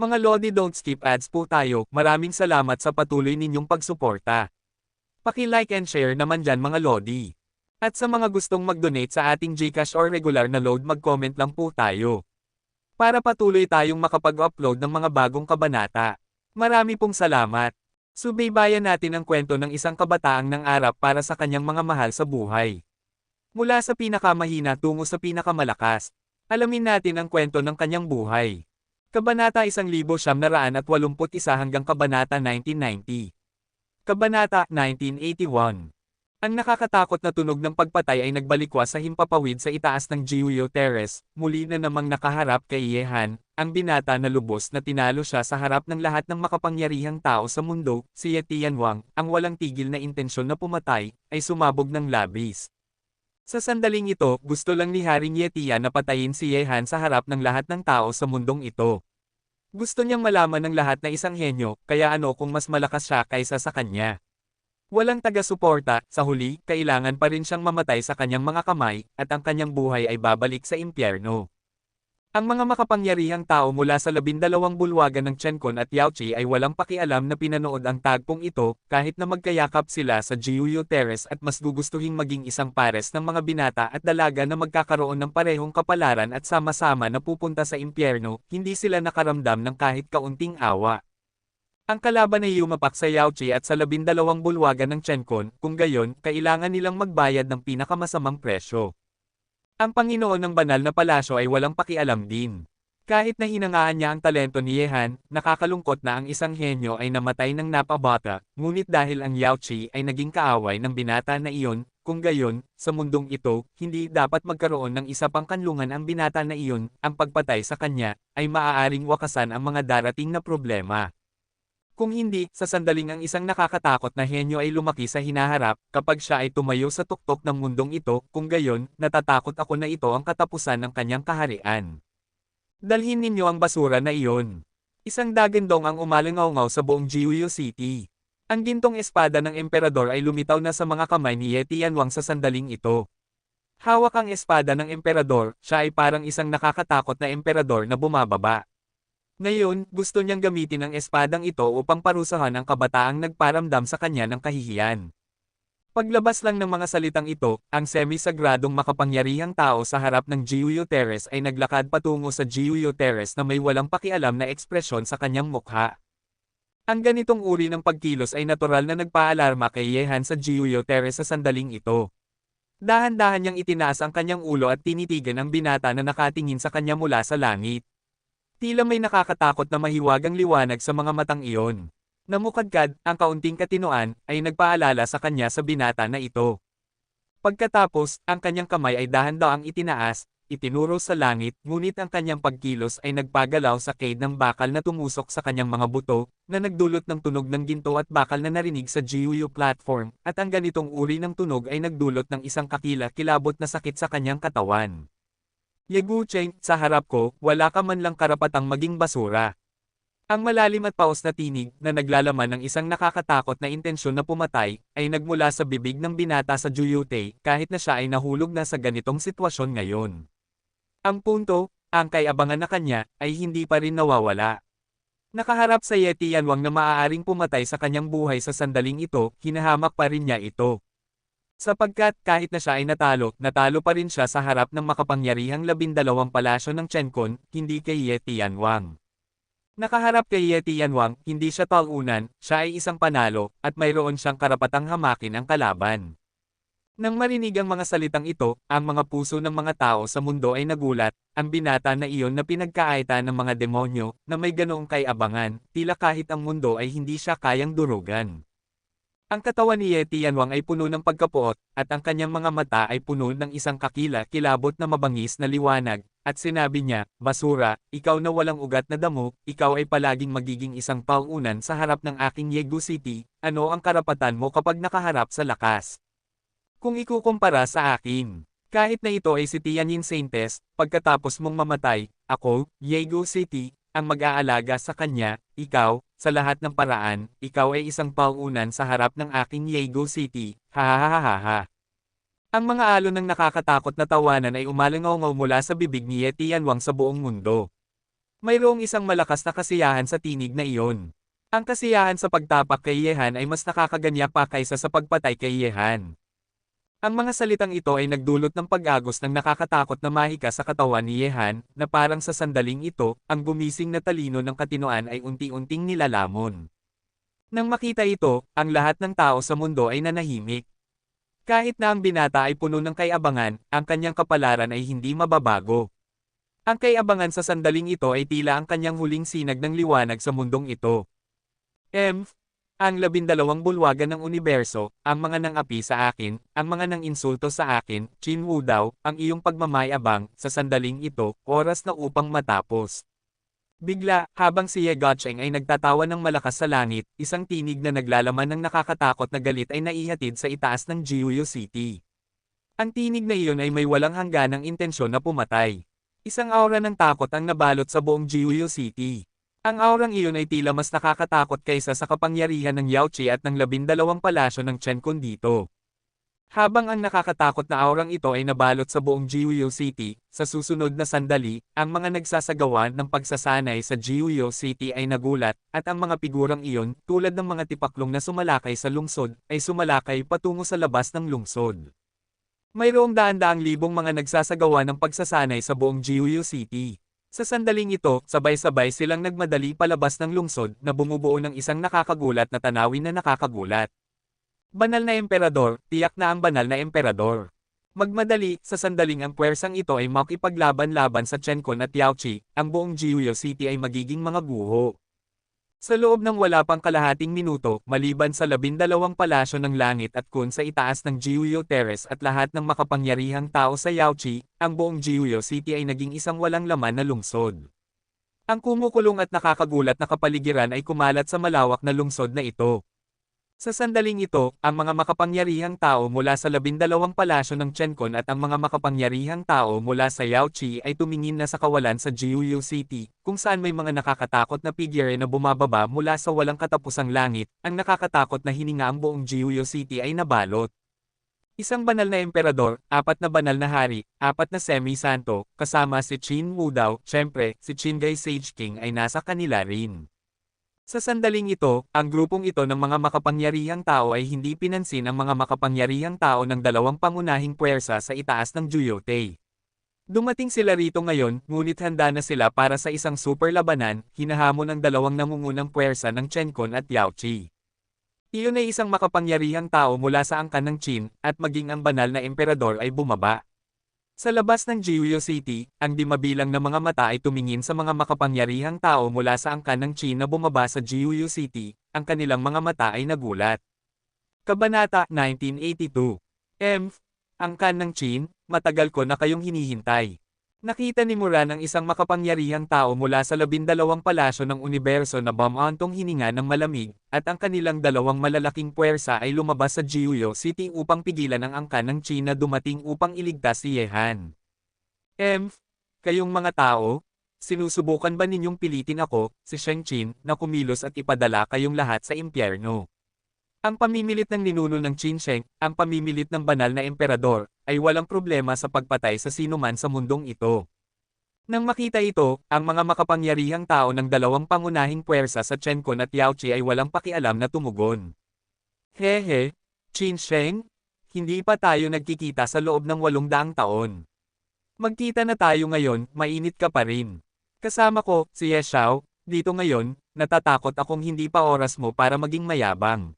Mga Lodi, don't skip ads po tayo. Maraming salamat sa patuloy ninyong pagsuporta. Paki-like and share naman dyan mga Lodi. At sa mga gustong mag-donate sa ating GCash or regular na load, mag-comment lang po tayo. Para patuloy tayong makapag-upload ng mga bagong kabanata. Marami pong salamat. Subaybayan natin ang kwento ng isang kabataang nangarap para sa kanyang mga mahal sa buhay. Mula sa pinakamahina tungo sa pinakamalakas. Alamin natin ang kwento ng kanyang buhay. Kabanata 1981 hanggang Kabanata 1990. Kabanata 1981. Ang nakakatakot na tunog ng pagpatay ay nagbalikwas sa himpapawid sa itaas ng Jiuyo Terrace, muli na namang nakaharap kay Yehan, ang binata na lubos na tinalo siya sa harap ng lahat ng makapangyarihang tao sa mundo. Si Ye Tianwang, ang walang tigil na intensyon na pumatay, ay sumabog ng labis. Sa sandaling ito, gusto lang ni Haring Ye Tian na patayin si Yehan sa harap ng lahat ng tao sa mundong ito. Gusto niyang malaman ng lahat na isang henyo, kaya ano kung mas malakas siya kaysa sa kanya. Walang taga-suporta, sa huli, kailangan pa rin siyang mamatay sa kanyang mga kamay, at ang kanyang buhay ay babalik sa impyerno. Ang mga makapangyarihang tao mula sa 12 bulwagan ng Chenkon at Yaochi ay walang pakialam na pinanood ang tagpong ito, kahit na magkayakap sila sa Jiuyo Terrace at mas gugustuhing maging isang pares ng mga binata at dalaga na magkakaroon ng parehong kapalaran at sama-sama na pupunta sa impyerno, hindi sila nakaramdam ng kahit kaunting awa. Ang kalaban ay yumapak sa Yaochi at sa 12 bulwagan ng Chenkon, kung gayon, kailangan nilang magbayad ng pinakamasamang presyo. Ang Panginoon ng Banal na Palasyo ay walang pakialam din. Kahit na hinangaan niya ang talento ni Yehan, nakakalungkot na ang isang henyo ay namatay ng napabata, ngunit dahil ang Yaochi ay naging kaaway ng binata na iyon, kung gayon, sa mundong ito, hindi dapat magkaroon ng isa pang kanlungan ang binata na iyon, ang pagpatay sa kanya, ay maaaring wakasan ang mga darating na problema. Kung hindi, sa sandaling ang isang nakakatakot na henyo ay lumaki sa hinaharap, kapag siya ay tumayo sa tuktok ng mundong ito, kung gayon, natatakot ako na ito ang katapusan ng kanyang kaharian. Dalhin ninyo ang basura na iyon. Isang dagandong ang umalangaw sa buong Jiuyo City. Ang gintong espada ng emperador ay lumitaw na sa mga kamay ni Ye Tianwang sa sandaling ito. Hawak ang espada ng emperador, siya ay parang isang nakakatakot na emperador na bumababa. Ngayon, gusto niyang gamitin ang espadang ito upang parusahan ang kabataang nagparamdam sa kanya ng kahihiyan. Paglabas lang ng mga salitang ito, ang semi-sagradong makapangyarihang tao sa harap ng Jiuyo Terrace ay naglakad patungo sa Jiuyo Terrace na may walang pakialam na ekspresyon sa kanyang mukha. Ang ganitong uri ng pagkilos ay natural na nagpaalarma kay Yehan sa Jiuyo Terrace sa sandaling ito. Dahan-dahan niyang itinaas ang kanyang ulo at tinitigan ang binata na nakatingin sa kanya mula sa langit. Tila may nakakatakot na mahiwagang liwanag sa mga matang iyon. Namukadkad, ang kaunting katinoan, ay nagpaalala sa kanya sa binata na ito. Pagkatapos, ang kanyang kamay ay dahan-daang itinaas, itinuro sa langit, ngunit ang kanyang pagkilos ay nagpagalaw sa cade ng bakal na tumusok sa kanyang mga buto, na nagdulot ng tunog ng ginto at bakal na narinig sa Jiuyo platform, at ang ganitong uri ng tunog ay nagdulot ng isang kakila-kilabot na sakit sa kanyang katawan. Ye Gucheng, sa harap ko, wala ka man lang karapatang maging basura. Ang malalim at paos na tinig, na naglalaman ng isang nakakatakot na intensyon na pumatay, ay nagmula sa bibig ng binata sa Juyute, kahit na siya ay nahulog na sa ganitong sitwasyon ngayon. Ang punto, ang kay-abangan na kanya, ay hindi pa rin nawawala. Nakaharap sa Ye Tianwang na maaaring pumatay sa kanyang buhay sa sandaling ito, hinahamak pa rin niya ito. Sapagkat kahit na siya ay natalo pa rin siya sa harap ng makapangyarihang 12 palasyo ng Chenkon, hindi kay Ye Tianwang. Nakaharap kay Ye Tianwang, hindi siya talunan, siya ay isang panalo, at mayroon siyang karapatang hamakin ang kalaban. Nang marinig ang mga salitang ito, ang mga puso ng mga tao sa mundo ay nagulat, ang binata na iyon na pinagkaaitan ng mga demonyo, na may ganoong kay-abangan, tila kahit ang mundo ay hindi siya kayang durugan. Ang katawan ni Ye Tianwang ay puno ng pagkapuot, at ang kanyang mga mata ay puno ng isang kakila-kilabot na mabangis na liwanag, at sinabi niya, "Basura, ikaw na walang ugat na damo, ikaw ay palaging magiging isang paunan sa harap ng aking Yegu City, ano ang karapatan mo kapag nakaharap sa lakas? Kung ikukumpara sa akin, kahit na ito ay si Tianyin Saintes, pagkatapos mong mamatay, ako, Yegu City, ang mag-aalaga sa kanya, ikaw, sa lahat ng paraan, ikaw ay isang paunan sa harap ng aking Yegu City, hahaha." Ang mga alon ng nakakatakot na tawanan ay umalangaw mula sa bibig ni Ye Tianwang sa buong mundo. Mayroong isang malakas na kasiyahan sa tinig na iyon. Ang kasiyahan sa pagtapak kay Yehan ay mas nakakaganyak pa kaysa sa pagpatay kay Yehan. Ang mga salitang ito ay nagdulot ng pag-agos ng nakakatakot na mahika sa katawan ni Yehan, na parang sa sandaling ito, ang gumising na talino ng katinoan ay unti-unting nilalamon. Nang makita ito, ang lahat ng tao sa mundo ay nanahimik. Kahit na ang binata ay puno ng kayabangan, ang kanyang kapalaran ay hindi mababago. Ang kayabangan sa sandaling ito ay tila ang kanyang huling sinag ng liwanag sa mundong ito. Ang 12 bulwagan ng universo, ang mga nang-api sa akin, ang mga nang-insulto sa akin, Qin Wu daw, ang iyong pagmamayabang, sa sandaling ito, oras na upang matapos. Bigla, habang si Ye Guocheng ay nagtatawa ng malakas sa langit, isang tinig na naglalaman ng nakakatakot na galit ay naihatid sa itaas ng Jiuyu City. Ang tinig na iyon ay may walang hangganang intensyon na pumatay. Isang aura ng takot ang nabalot sa buong Jiuyu City. Ang aurang iyon ay tila mas nakakatakot kaysa sa kapangyarihan ng Yaoqi at ng 12 palasyo ng Chen Kun dito. Habang ang nakakatakot na aurang ito ay nabalot sa buong Jiuyu City, sa susunod na sandali, ang mga nagsasagawa ng pagsasanay sa Jiuyu City ay nagulat, at ang mga figurang iyon, tulad ng mga tipaklong na sumalakay sa lungsod, ay sumalakay patungo sa labas ng lungsod. Mayroong daan-daang libong mga nagsasagawa ng pagsasanay sa buong Jiuyu City. Sa sandaling ito, sabay-sabay silang nagmadali palabas ng lungsod na bumubuo ng isang nakakagulat na tanawin na nakakagulat. Banal na emperador, tiyak na ang banal na emperador. Magmadali, sa sandaling ang puwersang ito ay makipaglaban-laban sa Chen Kun at Yaoqi, ang buong Jiuyu City ay magiging mga guho. Sa loob ng wala pang kalahating minuto, maliban sa 12 palasyo ng langit at kun sa itaas ng Jiuyu Terrace at lahat ng makapangyarihang tao sa Yaoqi, ang buong Jiuyu City ay naging isang walang laman na lungsod. Ang kumukulong at nakakagulat na kapaligiran ay kumalat sa malawak na lungsod na ito. Sa sandaling ito, ang mga makapangyarihang tao mula sa 12 palasyo ng Chen Kun at ang mga makapangyarihang tao mula sa Yaoqi ay tumingin na sa kawalan sa Jiuyu City, kung saan may mga nakakatakot na figure na bumababa mula sa walang katapusang langit. Ang nakakatakot na hininga ang buong Jiuyu City ay nabalot. Isang banal na emperador, 4 na banal na hari, 4 na semi-santo, kasama si Qin Wu Dao, syempre, si Qinggai Sage King ay nasa kanila rin. Sa sandaling ito, ang grupong ito ng mga makapangyarihang tao ay hindi pinansin ang mga makapangyarihang tao ng dalawang pangunahing puwersa sa itaas ng Juyotei. Dumating sila rito ngayon, ngunit handa na sila para sa isang super labanan, hinahamon ang dalawang nangungunang puwersa ng Chen Kun at Yaoqi. Iyon ay isang makapangyarihang tao mula sa angkan ng Qin, at maging ang banal na emperador ay bumaba. Sa labas ng Jiuyu City, ang di mabilang na mga mata ay tumingin sa mga makapangyarihang tao mula sa angkan ng Qin na bumaba sa Jiuyu City, ang kanilang mga mata ay nagulat. Kabanata 1982. Angkan ng Qin, matagal ko na kayong hinihintay. Nakita ni Muran ang isang makapangyarihang tao mula sa 12 palasyo ng universo na bumantong hininga ng malamig, at ang kanilang dalawang malalaking puwersa ay lumabas sa Jiuyu City upang pigilan ang angkan ng Qin na dumating upang iligtas si Yehan. Kayong mga tao, sinusubukan ba ninyong pilitin ako, si Sheng Qin, na kumilos at ipadala kayong lahat sa impyerno? Ang pamimilit ng ninuno ng Qin Sheng, ang pamimilit ng banal na emperador, ay walang problema sa pagpatay sa sinuman sa mundong ito. Nang makita ito, ang mga makapangyarihang tao ng dalawang pangunahing puwersa sa Chen Kun at Yaoqi ay walang pakialam na tumugon. Hehe, Qin Sheng? Hindi pa tayo nagkikita sa loob ng 800 taon. Magkita na tayo ngayon, mainit ka pa rin. Kasama ko, si Ye Xiao, dito ngayon, natatakot akong hindi pa oras mo para maging mayabang.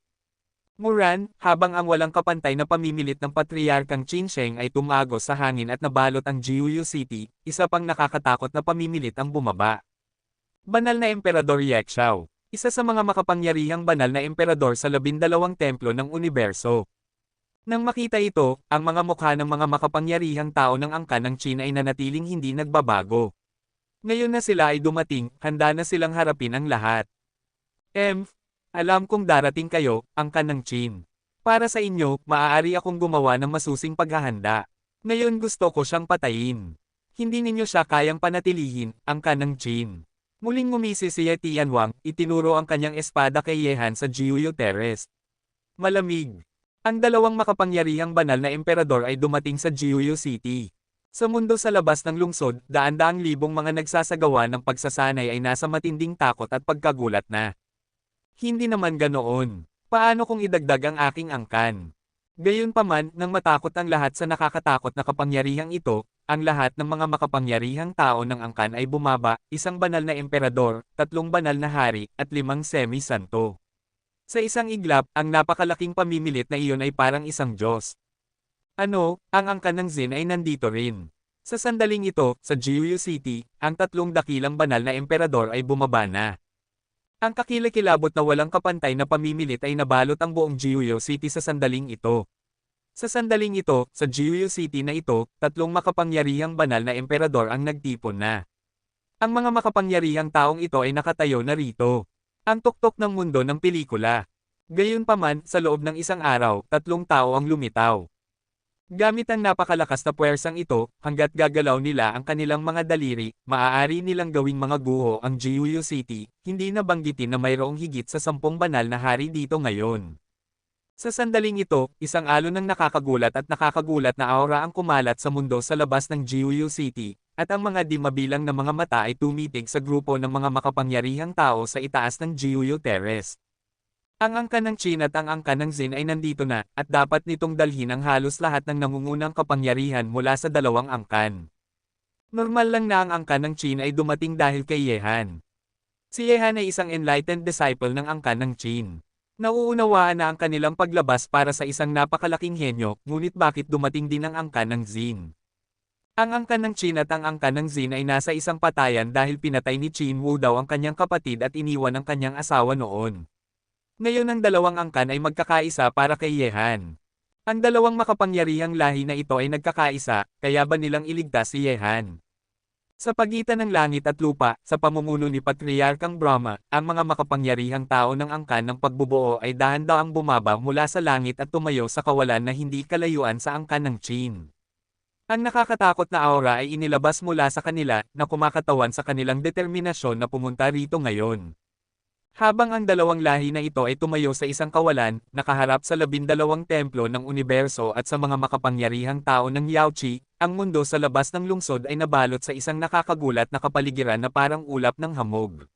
Muran, habang ang walang kapantay na pamimilit ng patriarkang Qin Sheng ay tumagos sa hangin at nabalot ang Jiuyu City, isa pang nakakatakot na pamimilit ang bumaba. Banal na Emperador Ye Xiao, isa sa mga makapangyarihang banal na emperador sa 12 templo ng universo. Nang makita ito, ang mga mukha ng mga makapangyarihang tao ng angkan ng Qin ay nanatiling hindi nagbabago. Ngayon na sila ay dumating, handa na silang harapin ang lahat. Alam kong darating kayo, angkan ng Qin. Para sa inyo, maaari akong gumawa ng masusing paghahanda. Ngayon gusto ko siyang patayin. Hindi ninyo siya kayang panatilihin, angkan ng Qin. Muling ngumisi si Ye Tianwang, itinuro ang kanyang espada kay Yehan sa Jiuyu Terrace. Malamig. Ang dalawang makapangyarihang banal na emperador ay dumating sa Jiuyu City. Sa mundo sa labas ng lungsod, daan-daang libong mga nagsasagawa ng pagsasanay ay nasa matinding takot at pagkagulat na. Hindi naman ganoon. Paano kung idagdag ang aking angkan? Gayunpaman, nang matakot ang lahat sa nakakatakot na kapangyarihang ito, ang lahat ng mga makapangyarihang tao ng angkan ay bumaba, isang banal na emperador, 3 banal na hari, at 5 semi-santo. Sa isang iglap, ang napakalaking pamimilit na iyon ay parang isang Diyos. Ano, ang angkan ng Zin ay nandito rin. Sa sandaling ito, sa Jiuyu City, ang 3 dakilang banal na emperador ay bumaba na. Ang kakilakilabot na walang kapantay na pamimilit ay nabalot ang buong Jiuyu City sa sandaling ito. Sa sandaling ito, sa Jiuyu City na ito, 3 makapangyarihang banal na emperador ang nagtipon na. Ang mga makapangyarihang taong ito ay nakatayo na rito. Ang tuktok ng mundo ng pelikula. Gayunpaman, sa loob ng isang araw, 3 tao ang lumitaw. Gamit ang napakalakas na puwersang ito, hanggat gagalaw nila ang kanilang mga daliri, maaari nilang gawing mga guho ang Jiuyu City, hindi na banggitin na mayroong higit sa 10 banal na hari dito ngayon. Sa sandaling ito, isang alon ng nakakagulat na aura ang kumalat sa mundo sa labas ng Jiuyu City, at ang mga di mabilang na mga mata ay tumitig sa grupo ng mga makapangyarihang tao sa itaas ng Jiuyu Terrace. Ang angkan ng Qin at ang angkan ng Zin ay nandito na, at dapat nitong dalhin ang halos lahat ng nangungunang kapangyarihan mula sa 2 angkan. Normal lang na ang angkan ng Qin ay dumating dahil kay Yehan. Si Yehan ay isang enlightened disciple ng angkan ng Qin. Nauunawaan na ang kanilang paglabas para sa isang napakalaking henyo, ngunit bakit dumating din ang angkan ng Zin? Ang angkan ng Qin at ang angkan ng Zin ay nasa isang patayan dahil pinatay ni Qin Wu daw ang kanyang kapatid at iniwan ang kanyang asawa noon. Ngayon ang 2 angkan ay magkakaisa para kay Yehan. Ang 2 makapangyarihang lahi na ito ay nagkakaisa, kaya ba nilang iligtas si Yehan? Sa pagitan ng langit at lupa, sa pamumuno ni Patriarkang Brahma, ang mga makapangyarihang tao ng angkan ng pagbubuo ay dahan-dahang bumaba mula sa langit at tumayo sa kawalan na hindi kalayuan sa angkan ng Qin. Ang nakakatakot na aura ay inilabas mula sa kanila, na kumakatawan sa kanilang determinasyon na pumunta rito ngayon. Habang ang 2 lahi na ito ay tumayo sa isang kawalan, nakaharap sa 12 templo ng universo at sa mga makapangyarihang tao ng Yaoqi, ang mundo sa labas ng lungsod ay nabalot sa isang nakakagulat na kapaligiran na parang ulap ng hamog.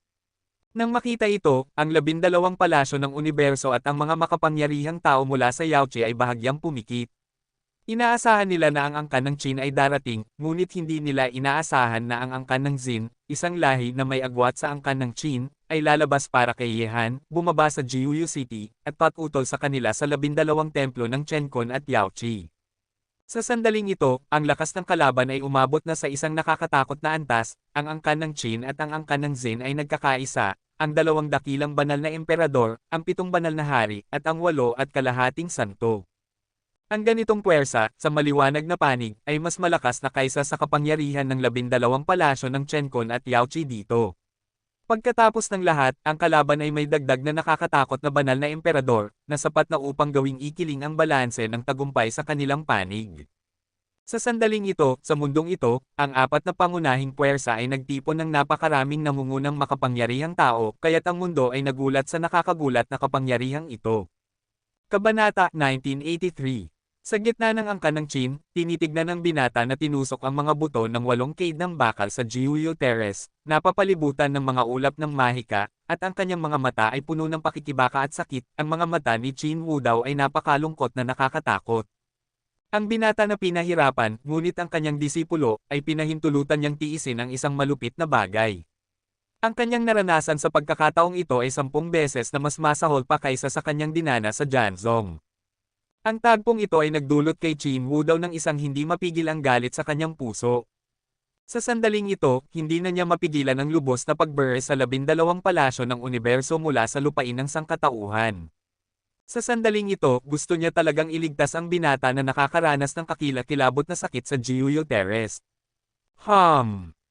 Nang makita ito, ang 12 palasyo ng universo at ang mga makapangyarihang tao mula sa Yaoqi ay bahagyang pumikit. Inaasahan nila na ang angkan ng Qin ay darating, ngunit hindi nila inaasahan na ang angkan ng Zin, isang lahi na may agwat sa angkan ng Qin, ay lalabas para kay Yehan, bumaba sa Jiuyu City, at patutol sa kanila sa 12 templo ng Chenkon at Yaoqi. Sa sandaling ito, ang lakas ng kalaban ay umabot na sa isang nakakatakot na antas, ang angkan ng Qin at ang angkan ng Zin ay nagkakaisa, ang 2 dakilang banal na emperador, ang 7 banal na hari, at ang 8 at kalahating santo. Ang ganitong puwersa, sa maliwanag na panig, ay mas malakas na kaysa sa kapangyarihan ng 12 palasyo ng Chenkon at Yaoqi dito. Pagkatapos ng lahat, ang kalaban ay may dagdag na nakakatakot na banal na emperador, na sapat na upang gawing ikiling ang balanse ng tagumpay sa kanilang panig. Sa sandaling ito, sa mundong ito, ang 4 na pangunahing puwersa ay nagtipon ng napakaraming nangungunang makapangyarihang tao, kaya't ang mundo ay nagulat sa nakakagulat na kapangyarihang ito. Kabanata 1983. Sa gitna ng angkan ng Qin, tinitignan ng binata na tinusok ang mga buto ng 8 cade ng bakal sa Jiuyu Terrace, napapalibutan ng mga ulap ng mahika, at ang kanyang mga mata ay puno ng pakikibaka at sakit. Ang mga mata ni Qin Wu daw ay napakalungkot na nakakatakot. Ang binata na pinahirapan, ngunit ang kanyang disipulo, ay pinahintulutan niyang tiisin ang isang malupit na bagay. Ang kanyang naranasan sa pagkakataong ito ay 10 beses na mas masahol pa kaysa sa kanyang dinana sa Janzong. Ang tagpong ito ay nagdulot kay Qin Wu daw ng isang hindi mapigil ang galit sa kanyang puso. Sa sandaling ito, hindi na niya mapigilan ang lubos na pagbere sa 12 palasyo ng universo mula sa lupain ng sangkatauhan. Sa sandaling ito, gusto niya talagang iligtas ang binata na nakakaranas ng kakilakilabot na sakit sa Jiuyu Terrace.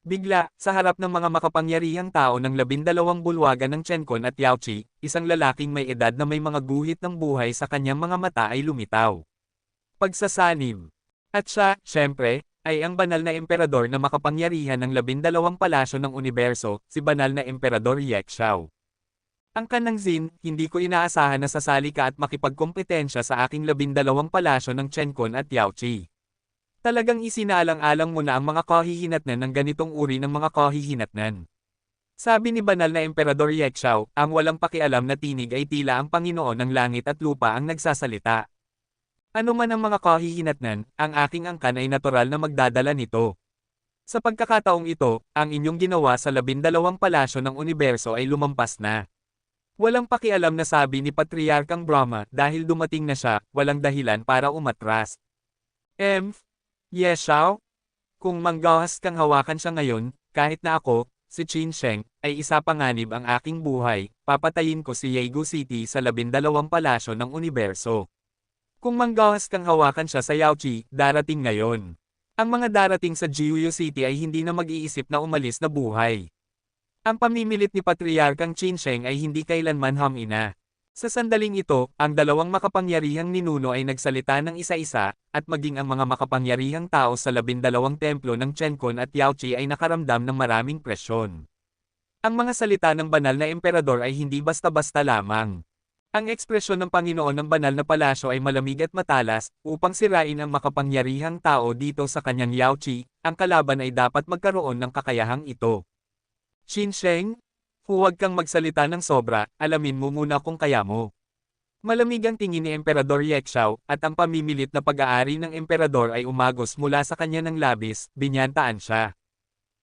Bigla, sa harap ng mga makapangyarihang tao ng 12 bulwagan ng Chenkon at Yaoqi, isang lalaking may edad na may mga guhit ng buhay sa kanyang mga mata ay lumitaw. Pagsasanib. At siya, syempre, ay ang banal na emperador na makapangyarihan ng 12 palasyo ng universo, si banal na emperador Yexiao. Ang kanang Zin, hindi ko inaasahan na sasali ka at makipagkompetensya sa aking 12 palasyo ng Chenkon at Yaoqi. Talagang isinaalang-alang mo na ang mga kahihinatnan ng ganitong uri ng mga kahihinatnan. Sabi ni banal na Emperador Yekshao, ang walang pakialam na tinig ay tila ang Panginoon ng langit at lupa ang nagsasalita. Ano man ang mga kahihinatnan, ang aking angkan ay natural na magdadala nito. Sa pagkakataong ito, ang inyong ginawa sa 12 palasyo ng universo ay lumampas na. Walang pakialam na sabi ni Patriarkang Brahma dahil dumating na siya, walang dahilan para umatras. Yeshao? Kung manggahas kang hawakan siya ngayon, kahit na ako, si Qin Sheng, ay isapanganib ang aking buhay, papatayin ko si Yegu City sa 12 palasyo ng universo. Kung manggahas kang hawakan siya sa Yaoqi, darating ngayon. Ang mga darating sa Jiuyu City ay hindi na mag-iisip na umalis na buhay. Ang pamimilit ni Patriarkang Qin Sheng ay hindi kailanman hamina. Sa sandaling ito, ang dalawang makapangyarihang ninuno ay nagsalita ng isa-isa, at maging ang mga makapangyarihang tao sa 12 templo ng Chenkon at Yaoqi ay nakaramdam ng maraming presyon. Ang mga salita ng banal na emperador ay hindi basta-basta lamang. Ang ekspresyon ng Panginoon ng banal na palasyo ay malamig at matalas, upang sirain ang makapangyarihang tao dito sa kanyang Yaoqi, ang kalaban ay dapat magkaroon ng kakayahang ito. Qin Sheng? Huwag kang magsalita ng sobra, alamin mo muna kung kaya mo. Malamig ang tingin ni Emperador Yekshao, at ang pamimilit na pag-aari ng emperador ay umagos mula sa kanya ng labis, binyantaan siya.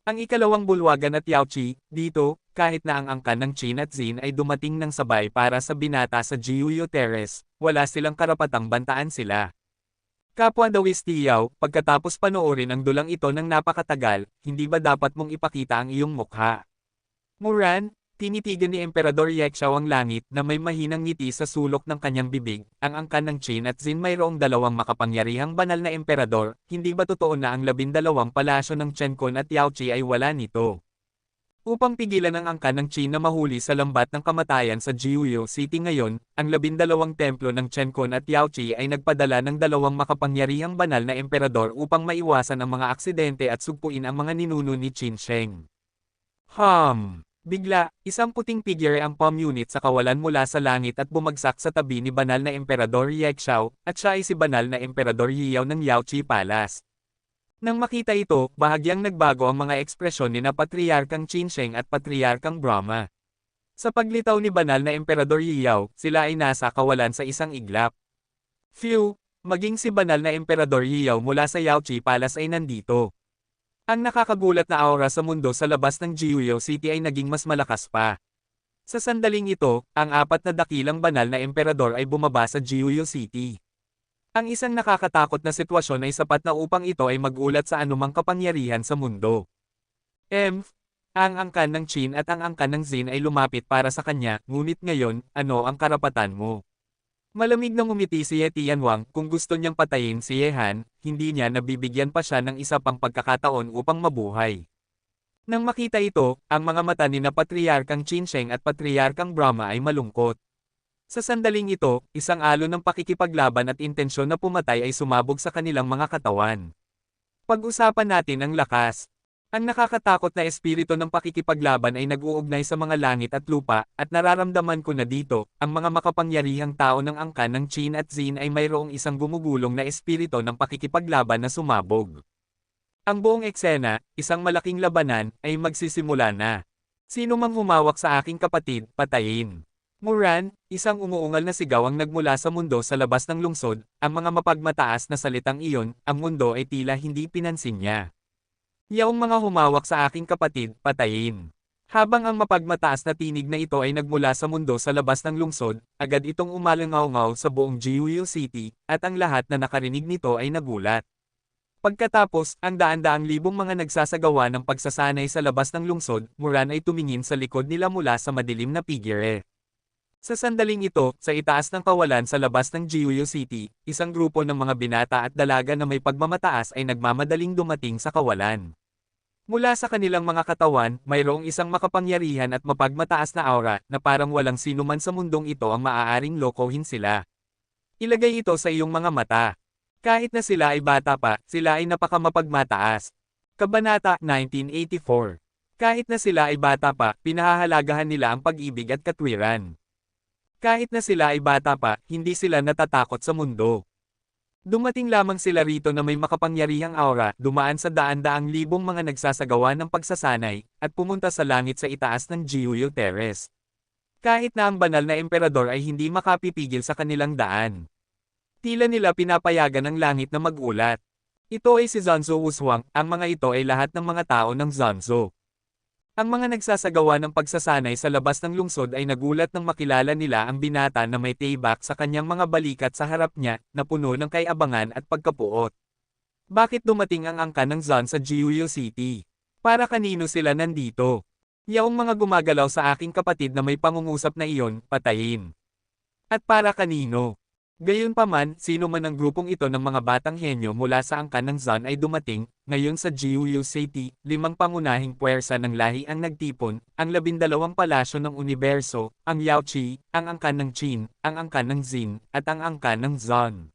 Ang ikalawang bulwagan at Yaoqi, dito, kahit na ang angkan ng Qin at Xin ay dumating ng sabay para sa binata sa Jiuyu Terrace, wala silang karapatang bantaan sila. Kapwa Dawis Tiyaw, pagkatapos panoorin ang dulang ito ng napakatagal, hindi ba dapat mong ipakita ang iyong mukha? Muran, tinitigan ni Emperador Yekshao ang langit na may mahinang ngiti sa sulok ng kanyang bibig, ang angkan ng Qin at Xin mayroong dalawang makapangyarihang banal na emperador, hindi ba totoo na ang 12 palasyo ng Chenkon at Yaoqi ay wala nito? Upang pigilan ang angkan ng Qin na mahuli sa lambat ng kamatayan sa Jiuyu City ngayon, ang 12 templo ng Chenkon at Yaoqi ay nagpadala ng dalawang makapangyarihang banal na emperador upang maiwasan ang mga aksidente at sugpuin ang mga ninuno ni Qin Sheng. Bigla, isang puting figure ang palm unit sa kawalan mula sa langit at bumagsak sa tabi ni banal na Emperador Yekshao, at siya ay si banal na Emperador Yiyao ng Yaoqi Palace. Nang makita ito, bahagyang nagbago ang mga ekspresyon ni na Patriarkang Qin Sheng at Patriarkang Brahma. Sa paglitaw ni banal na Emperador Yiyao, sila ay nasa kawalan sa isang iglap. Phew, maging si banal na Emperador Yiyao mula sa Yaoqi Palace ay nandito. Ang nakakagulat na aura sa mundo sa labas ng Jiuyu City ay naging mas malakas pa. Sa sandaling ito, ang 4 na dakilang banal na emperador ay bumaba sa Jiuyu City. Ang isang nakakatakot na sitwasyon ay sapat na upang ito ay magulat sa anumang kapangyarihan sa mundo. Ang angkan ng Qin at ang angkan ng Xin ay lumapit para sa kanya, ngunit ngayon, ano ang karapatan mo? Malamig na ngumiti si Ye Tianwang, kung gusto niyang patayin si Ye Han, hindi niya nabibigyan pa siya ng isa pang pagkakataon upang mabuhay. Nang makita ito, ang mga mata ni na Patriarkang Qin Sheng at Patriarkang Brahma ay malungkot. Sa sandaling ito, isang alon ng pakikipaglaban at intensyon na pumatay ay sumabog sa kanilang mga katawan. Pag-usapan natin ang lakas. Ang nakakatakot na espiritu ng pakikipaglaban ay nag-uugnay sa mga langit at lupa, at nararamdaman ko na dito, ang mga makapangyarihang tao ng angkan ng Qin at Xin ay mayroong isang gumugulong na espiritu ng pakikipaglaban na sumabog. Ang buong eksena, isang malaking labanan, ay magsisimula na. Sino mang humawak sa aking kapatid, patayin. Muran, isang umuungal na sigaw ang nagmula sa mundo sa labas ng lungsod, ang mga mapagmataas na salitang iyon, ang mundo ay tila hindi pinansin niya. Yaong mga humawak sa aking kapatid, patayin. Habang ang mapagmataas na tinig na ito ay nagmula sa mundo sa labas ng lungsod, agad itong umalangaw-ngaw sa buong Jiuyu City, at ang lahat na nakarinig nito ay nagulat. Pagkatapos, ang daan-daang libong mga nagsasagawa ng pagsasanay sa labas ng lungsod, Muran ay tumingin sa likod nila mula sa madilim na figure. Sa sandaling ito, sa itaas ng kawalan sa labas ng Jiuyu City, isang grupo ng mga binata at dalaga na may pagmamataas ay nagmamadaling dumating sa kawalan. Mula sa kanilang mga katawan, mayroong isang makapangyarihan at mapagmataas na aura, na parang walang sino man sa mundong ito ang maaaring lokohin sila. Ilagay ito sa iyong mga mata. Kahit na sila ay bata pa, sila ay napakamapagmataas. Kabanata 1984. Kahit na sila ay bata pa, pinahahalagahan nila ang pag-ibig at katwiran. Kahit na sila ay bata pa, hindi sila natatakot sa mundo. Dumating lamang sila rito na may makapangyarihang aura, dumaan sa daan-daang libong mga nagsasagawa ng pagsasanay, at pumunta sa langit sa itaas ng Jiuyo Terrace. Kahit na ang banal na emperador ay hindi makapipigil sa kanilang daan. Tila nila pinapayagan ng langit na magulat. Ito ay si Zanzo Wushuang, ang mga ito ay lahat ng mga tao ng Zanzo. Ang mga nagsasagawa ng pagsasanay sa labas ng lungsod ay nagulat nang makilala nila ang binata na may taybak sa kanyang mga balikat sa harap niya, na puno ng kay-abangan at pagkapuot. Bakit dumating ang angka ng Zan sa Jiuyo City? Para kanino sila nandito? Yaong mga gumagalaw sa aking kapatid na may pangungusap na iyon, patayin. At para kanino? Gayunpaman, sino man ang grupong ito ng mga batang henyo mula sa angkan ng Zan ay dumating, ngayon sa Jiuyo City, 5 pangunahing puwersa ng lahi ang nagtipon, ang 12 palasyo ng universo, ang Yaoqi, ang angkan ng Qin, ang angkan ng Xin, at ang angkan ng Zan.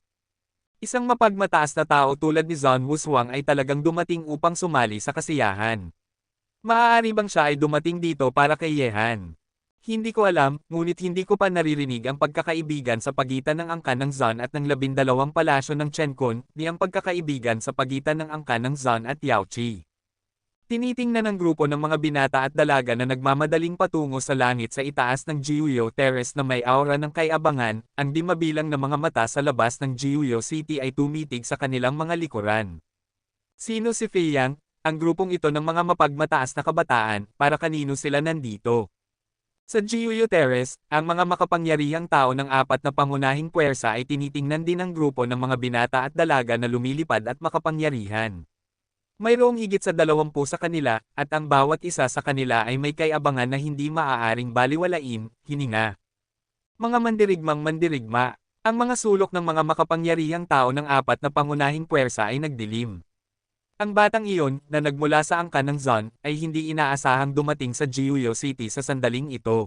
Isang mapagmataas na tao tulad ni Zan Wushuang ay talagang dumating upang sumali sa kasiyahan. Maaari bang siya ay dumating dito para kay Yehan? Hindi ko alam, ngunit hindi ko pa naririnig ang pagkakaibigan sa pagitan ng angkan ng Zan at ng 12 palasyo ng Chenkon, ni ang pagkakaibigan sa pagitan ng angkan ng Zan at Yaoqi. Tinitingnan ng grupo ng mga binata at dalaga na nagmamadaling patungo sa langit sa itaas ng Jiuyo Terrace na may aura ng kay-abangan, ang di mabilang na mga mata sa labas ng Jiuyo City ay tumitig sa kanilang mga likuran. Sino si Fei Yang? Ang grupong ito ng mga mapagmataas na kabataan, para kanino sila nandito? Sa Jiuyo Terrace, ang mga makapangyarihang tao ng 4 na pangunahing puwersa ay tinitingnan din ng grupo ng mga binata at dalaga na lumilipad at makapangyarihan. Mayroong higit sa 20 sa kanila, at ang bawat isa sa kanila ay may kay-abangan na hindi maaaring baliwalain, hininga. Mga mandirigmang mandirigma, ang mga sulok ng mga makapangyarihang tao ng 4 na pangunahing puwersa ay nagdilim. Ang batang iyon, na nagmula sa angkan ng Zan, ay hindi inaasahang dumating sa Jiuyo City sa sandaling ito.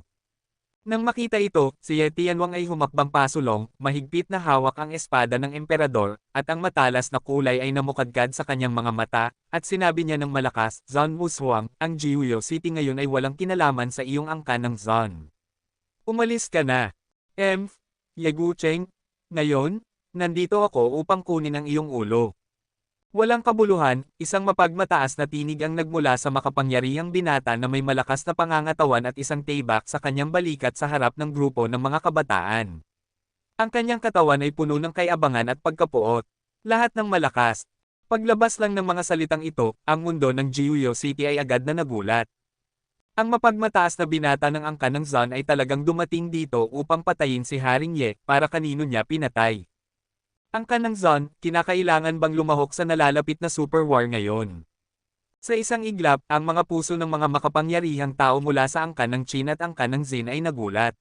Nang makita ito, si Ye Tianwang ay humakbang pasulong, mahigpit na hawak ang espada ng emperador, at ang matalas na kulay ay namukadkad sa kanyang mga mata, at sinabi niya ng malakas, Zan Wushuang, ang Jiuyo City ngayon ay walang kinalaman sa iyong angkan ng Zan. Umalis ka na. Ye Gucheng. Ngayon, nandito ako upang kunin ang iyong ulo. Walang kabuluhan, isang mapagmataas na tinig ang nagmula sa makapangyarihang binata na may malakas na pangangatawan at isang taybak sa kanyang balikat sa harap ng grupo ng mga kabataan. Ang kanyang katawan ay puno ng kay-abangan at pagkapuot. Lahat ng malakas. Paglabas lang ng mga salitang ito, ang mundo ng Jiuyo City ay agad na nagulat. Ang mapagmataas na binata ng angkan ng Zan ay talagang dumating dito upang patayin si Haring Ye, para kanino niya pinatay. Angkan ng Zan, kinakailangan bang lumahok sa nalalapit na super war ngayon? Sa isang iglap, ang mga puso ng mga makapangyarihang tao mula sa angkan ng Qin at angkan ng Xin ay nagulat.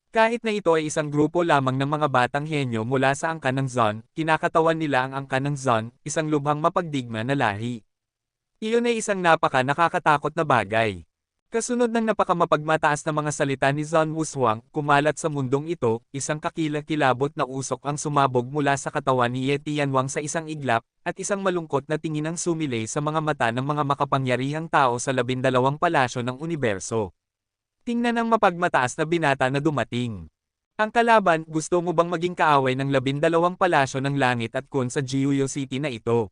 Kahit na ito ay isang grupo lamang ng mga batang henyo mula sa angkan ng Zan, kinakatawan nila ang angkan ng Zan, isang lubhang mapagdigma na lahi. Iyon ay isang nakakatakot na bagay. Kasunod ng napakamapagmataas na mga salita ni Zan Wushuang, kumalat sa mundong ito, isang kakilakilabot na usok ang sumabog mula sa katawan ni Ye Tianwang sa isang iglap, at isang malungkot na tingin ang sumilay sa mga mata ng mga makapangyarihang tao sa 12 palasyo ng universo. Tingnan ang mapagmataas na binata na dumating. Ang kalaban, gusto mo bang maging kaaway ng 12 palasyo ng langit at kun sa Jiuyo City na ito?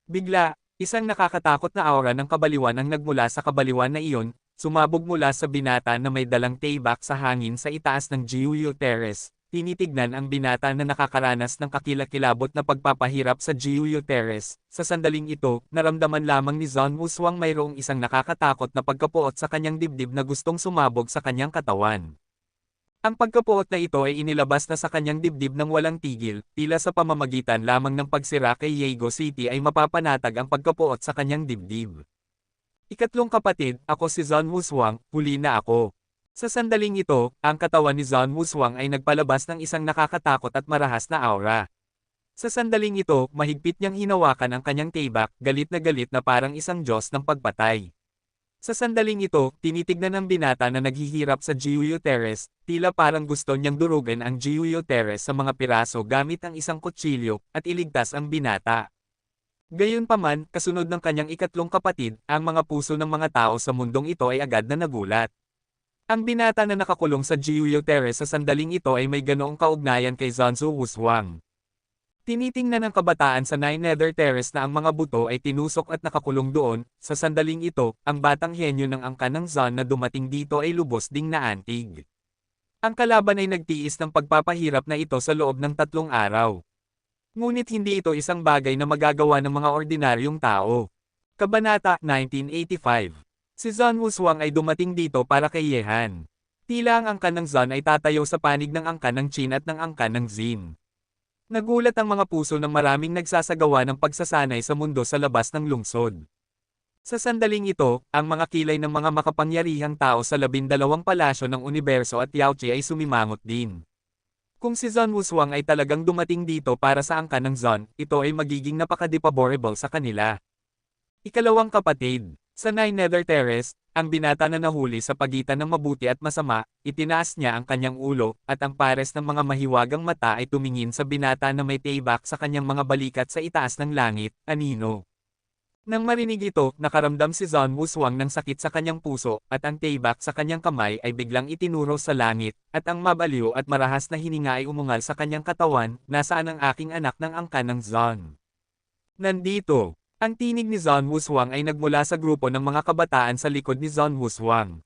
Bigla, isang nakakatakot na aura ng kabaliwan ang nagmula sa kabaliwan na iyon, sumabog mula sa binata na may dalang taybak sa hangin sa itaas ng Jiuyo Terrace. Tinitignan ang binata na nakakaranas ng kakilakilabot na pagpapahirap sa Jiuyo Terrace. Sa sandaling ito, naramdaman lamang ni Zan Wushuang mayroong isang nakakatakot na pagkapuot sa kanyang dibdib na gustong sumabog sa kanyang katawan. Ang pagkapuot na ito ay inilabas na sa kanyang dibdib ng walang tigil, tila sa pamamagitan lamang ng pagsira kay Yego City ay mapapanatag ang pagkapuot sa kanyang dibdib. Ikatlong kapatid, ako si Zan Wushuang, huli na ako. Sa sandaling ito, ang katawan ni Zan Wushuang ay nagpalabas ng isang nakakatakot at marahas na aura. Sa sandaling ito, mahigpit niyang hinawakan ang kanyang taybak, galit na parang isang Diyos ng pagpatay. Sa sandaling ito, tinitignan ng binata na naghihirap sa Jiuyo Terrace, tila parang gusto niyang durugin ang Jiuyo Terrace sa mga piraso gamit ang isang kutsilyo, at iligtas ang binata. Gayunpaman, kasunod ng kanyang ikatlong kapatid, ang mga puso ng mga tao sa mundong ito ay agad na nagulat. Ang binata na nakakulong sa Jiuyo Terrace sa sandaling ito ay may ganoong kaugnayan kay Zanzo Wushuang. Tinitingnan ng kabataan sa Nine Nether Terrace na ang mga buto ay tinusok at nakakulong doon. Sa sandaling ito, ang batang henyo ng angkan ng Zon na dumating dito ay lubos ding naantig. Ang kalaban ay nagtiis ng pagpapahirap na ito sa loob ng 3 araw. Ngunit hindi ito isang bagay na magagawa ng mga ordinaryong tao. Kabanata 1985. Si Zon Wushuang ay dumating dito para kay Yehan. Tila ang angkan ng Zon ay tatayo sa panig ng angkan ng Qin at ng angkan ng Xin. Nagulat ang mga puso ng maraming nagsasagawa ng pagsasanay sa mundo sa labas ng lungsod. Sa sandaling ito, ang mga kilay ng mga makapangyarihang tao sa 12 palasyo ng universo at Yaoqi ay sumimangot din. Kung si Zon Wushuang ay talagang dumating dito para sa angkan ng Zon, ito ay magiging napaka-defavorable sa kanila. Ikalawang kapatid. Sa Nine Nether Terrace, ang binata na nahuli sa pagitan ng mabuti at masama, itinaas niya ang kanyang ulo, at ang pares ng mga mahiwagang mata ay tumingin sa binata na may tibak sa kanyang mga balikat sa itaas ng langit, anino. Nang marinig ito, nakaramdam si Zon Wushuang ng sakit sa kanyang puso, at ang tibak sa kanyang kamay ay biglang itinuro sa langit, at ang mabaliw at marahas na hininga ay umungal sa kanyang katawan. Nasaan ang aking anak ng angkan ng Zon? Nandito. Ang tinig ni Zon Wushuang ay nagmula sa grupo ng mga kabataan sa likod ni Zon Wushuang.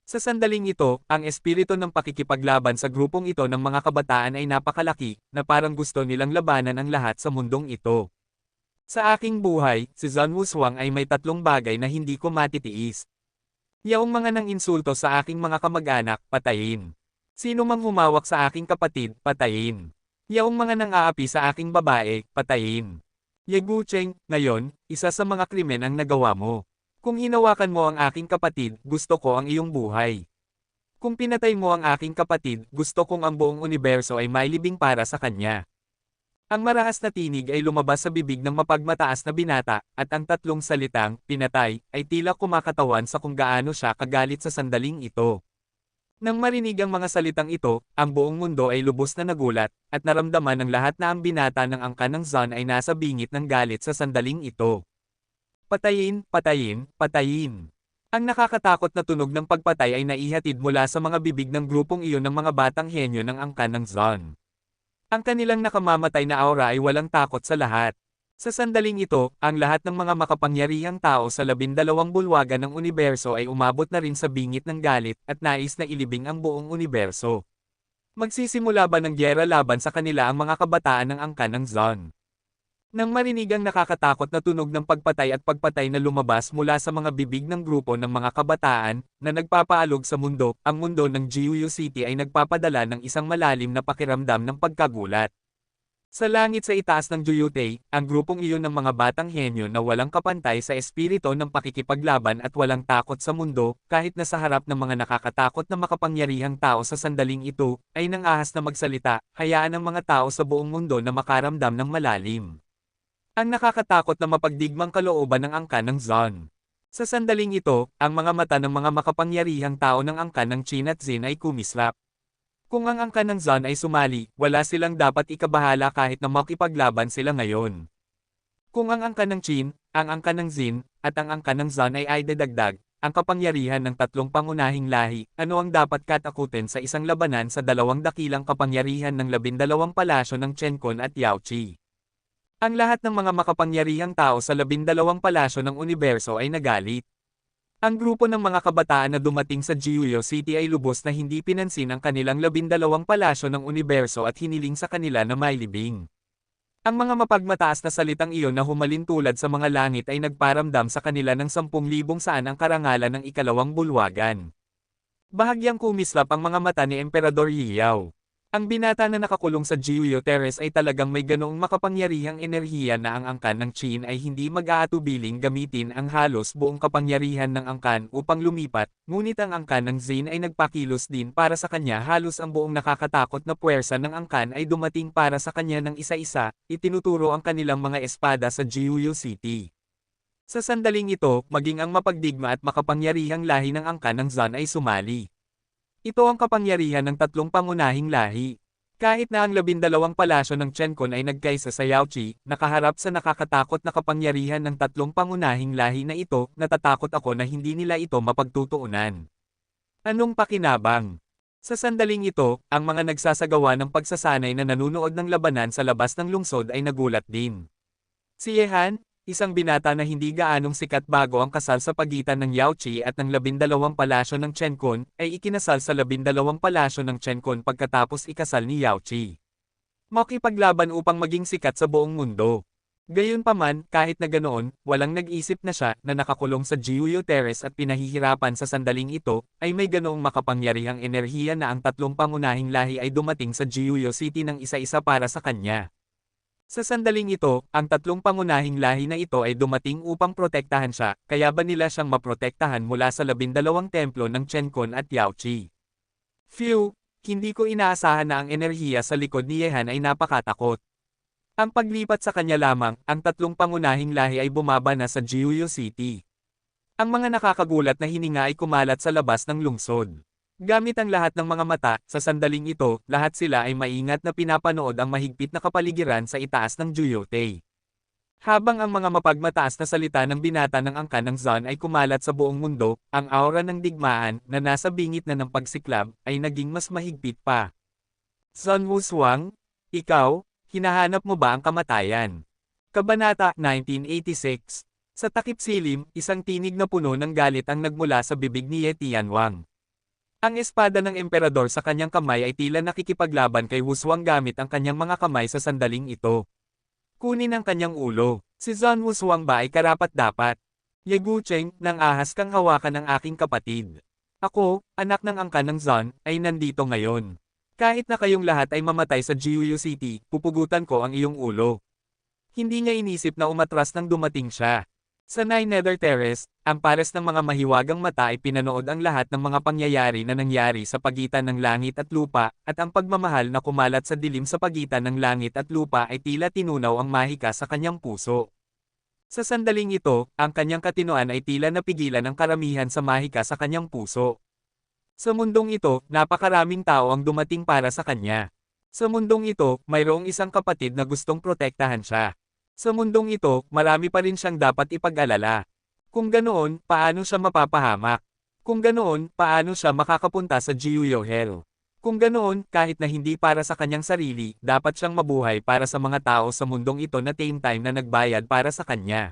Sa sandaling ito, ang espiritu ng pakikipaglaban sa grupong ito ng mga kabataan ay napakalaki, na parang gusto nilang labanan ang lahat sa mundong ito. Sa aking buhay, si Zon Wushuang ay may 3 bagay na hindi ko matitiis. Yaong mga nang insulto sa aking mga kamag-anak, patayin. Sino mang humawak sa aking kapatid, patayin. Yaong mga nang aapi sa aking babae, patayin. Ye Gucheng, ngayon, isa sa mga krimen ang nagawa mo. Kung hinawakan mo ang aking kapatid, gusto ko ang iyong buhay. Kung pinatay mo ang aking kapatid, gusto kong ang buong universo ay mailibing para sa kanya. Ang marahas na tinig ay lumabas sa bibig ng mapagmataas na binata, at ang 3 salitang, pinatay, ay tila kumakatawan sa kung gaano siya kagalit sa sandaling ito. Nang marinig ang mga salitang ito, ang buong mundo ay lubos na nagulat, at naramdaman ng lahat na ang binata ng angkan ng Zon ay nasa bingit ng galit sa sandaling ito. Patayin, patayin, patayin. Ang nakakatakot na tunog ng pagpatay ay naihatid mula sa mga bibig ng grupong iyon ng mga batang henyo ng angkan ng Zon. Ang kanilang nakamamatay na aura ay walang takot sa lahat. Sa sandaling ito, ang lahat ng mga makapangyarihang tao sa 12 bulwagan ng universo ay umabot na rin sa bingit ng galit at nais na ilibing ang buong universo. Magsisimula ba ng gyera laban sa kanila ang mga kabataan ng angkan ng Zon? Nang marinig ang nakakatakot na tunog ng pagpatay at pagpatay na lumabas mula sa mga bibig ng grupo ng mga kabataan na nagpapaalog sa mundo, ang mundo ng Jiuyu City ay nagpapadala ng isang malalim na pakiramdam ng pagkagulat. Sa langit sa itaas ng Juyutei, ang grupong iyon ng mga batang henyo na walang kapantay sa espiritu ng pakikipaglaban at walang takot sa mundo, kahit na sa harap ng mga nakakatakot na makapangyarihang tao sa sandaling ito, ay nangahas na magsalita, hayaan ang mga tao sa buong mundo na makaramdam ng malalim. Ang nakakatakot na mapagdigmang kalooban ng angkan ng Zon. Sa sandaling ito, ang mga mata ng mga makapangyarihang tao ng angkan ng Qin at Xin ay kumislap. Kung ang angkan ng Zon ay sumali, wala silang dapat ikabahala kahit na makipaglaban sila ngayon. Kung ang angkan ng Qin, ang angkan ng Xin, at ang angkan ng Zon ay dadagdag, ang kapangyarihan ng 3 pangunahing lahi, ano ang dapat katakutin sa isang labanan sa 2 dakilang kapangyarihan ng 12 palasyo ng Chencon at Yaoqi. Ang lahat ng mga makapangyarihang tao sa 12 palasyo ng universo ay nagalit. Ang grupo ng mga kabataan na dumating sa Jiuyu City ay lubos na hindi pinansin ang kanilang 12 palasyo ng universo at hiniling sa kanila na mailibing. Ang mga mapagmataas na salitang iyon na humalin tulad sa mga langit ay nagparamdam sa kanila ng 10,000 saan ang karangalan ng ikalawang bulwagan. Bahagyang kumislap ang mga mata ni Emperador Yiyao. Ang binata na nakakulong sa Jiuyu Terrace ay talagang may ganoong makapangyarihang enerhiya na ang angkan ng Qin ay hindi mag-aatubiling gamitin ang halos buong kapangyarihan ng angkan upang lumipat, ngunit ang angkan ng Xin ay nagpakilos din para sa kanya. Halos ang buong nakakatakot na puwersa ng angkan ay dumating para sa kanya ng isa-isa, itinuturo ang kanilang mga espada sa Jiuyu City. Sa sandaling ito, maging ang mapagdigma at makapangyarihang lahi ng angkan ng Zon ay sumali. Ito ang kapangyarihan ng 3 pangunahing lahi. Kahit na ang 12 palasyo ng Chencon ay nagkaisa sa Yaoqi, nakaharap sa nakakatakot na kapangyarihan ng 3 pangunahing lahi na ito, natatakot ako na hindi nila ito mapagtutuunan. Anong pakinabang? Sa sandaling ito, ang mga nagsasagawa ng pagsasanay na nanunood ng labanan sa labas ng lungsod ay nagulat din. Si Yehan, isang binata na hindi gaanong sikat bago ang kasal sa pagitan ng Yaoqi at ng 12 palasyo ng Chenkon, ay ikinasal sa 12 palasyo ng Chenkon pagkatapos ikasal ni Yaoqi. Makipaglaban upang maging sikat sa buong mundo. Gayunpaman, kahit na ganoon, walang nag-isip na siya na nakakulong sa Jiuyo Terrace at pinahihirapan sa sandaling ito, ay may ganoong makapangyarihang enerhiya na ang tatlong pangunahing lahi ay dumating sa Jiuyo City ng isa-isa para sa kanya. Sa sandaling ito, ang tatlong pangunahing lahi na ito ay dumating upang protektahan siya, kaya ba nila siyang maprotektahan mula sa 12 templo ng Chenkon at Yaoqi? Phew, hindi ko inaasahan na ang enerhiya sa likod ni Yehan ay napakatakot. Ang paglipat sa kanya lamang, ang tatlong pangunahing lahi ay bumaba na sa Jiuyo City. Ang mga nakakagulat na hininga ay kumalat sa labas ng lungsod. Gamit ang lahat ng mga mata, sa sandaling ito, lahat sila ay maingat na pinapanood ang mahigpit na kapaligiran sa itaas ng Juyotei. Habang ang mga mapagmataas na salita ng binata ng angkan ng Zon ay kumalat sa buong mundo, ang aura ng digmaan, na nasa bingit na ng pagsiklab, ay naging mas mahigpit pa. Zon Wushuang, ikaw, hinahanap mo ba ang kamatayan? Kabanata 1986. Sa takip silim, isang tinig na puno ng galit ang nagmula sa bibig ni Ye Tianwang. Ang espada ng emperador sa kanyang kamay ay tila nakikipaglaban kay Wushuang gamit ang kanyang mga kamay sa sandaling ito. Kunin ang kanyang ulo. Si Zon Wushuang ba ay karapat-dapat? Ye Gucheng, nang ahas kang hawakan ng aking kapatid. Ako, anak ng angkan ng Zon, ay nandito ngayon. Kahit na kayong lahat ay mamatay sa Jiuyo City, pupugutan ko ang iyong ulo. Hindi niya inisip na umatras nang dumating siya. Sa Nine Nether Terrace, ang pares ng mga mahiwagang mata ay pinanood ang lahat ng mga pangyayari na nangyari sa pagitan ng langit at lupa, at ang pagmamahal na kumalat sa dilim sa pagitan ng langit at lupa ay tila tinunaw ang mahika sa kanyang puso. Sa sandaling ito, ang kanyang katinoan ay tila napigilan ang karamihan sa mahika sa kanyang puso. Sa mundong ito, napakaraming tao ang dumating para sa kanya. Sa mundong ito, mayroong isang kapatid na gustong protektahan siya. Sa mundong ito, marami pa rin siyang dapat ipag-alala. Kung ganoon, paano siya mapapahamak? Kung ganoon, paano siya makakapunta sa Jiuyo Hell? Kung ganoon, kahit na hindi para sa kanyang sarili, dapat siyang mabuhay para sa mga tao sa mundong ito na same time na nagbayad para sa kanya.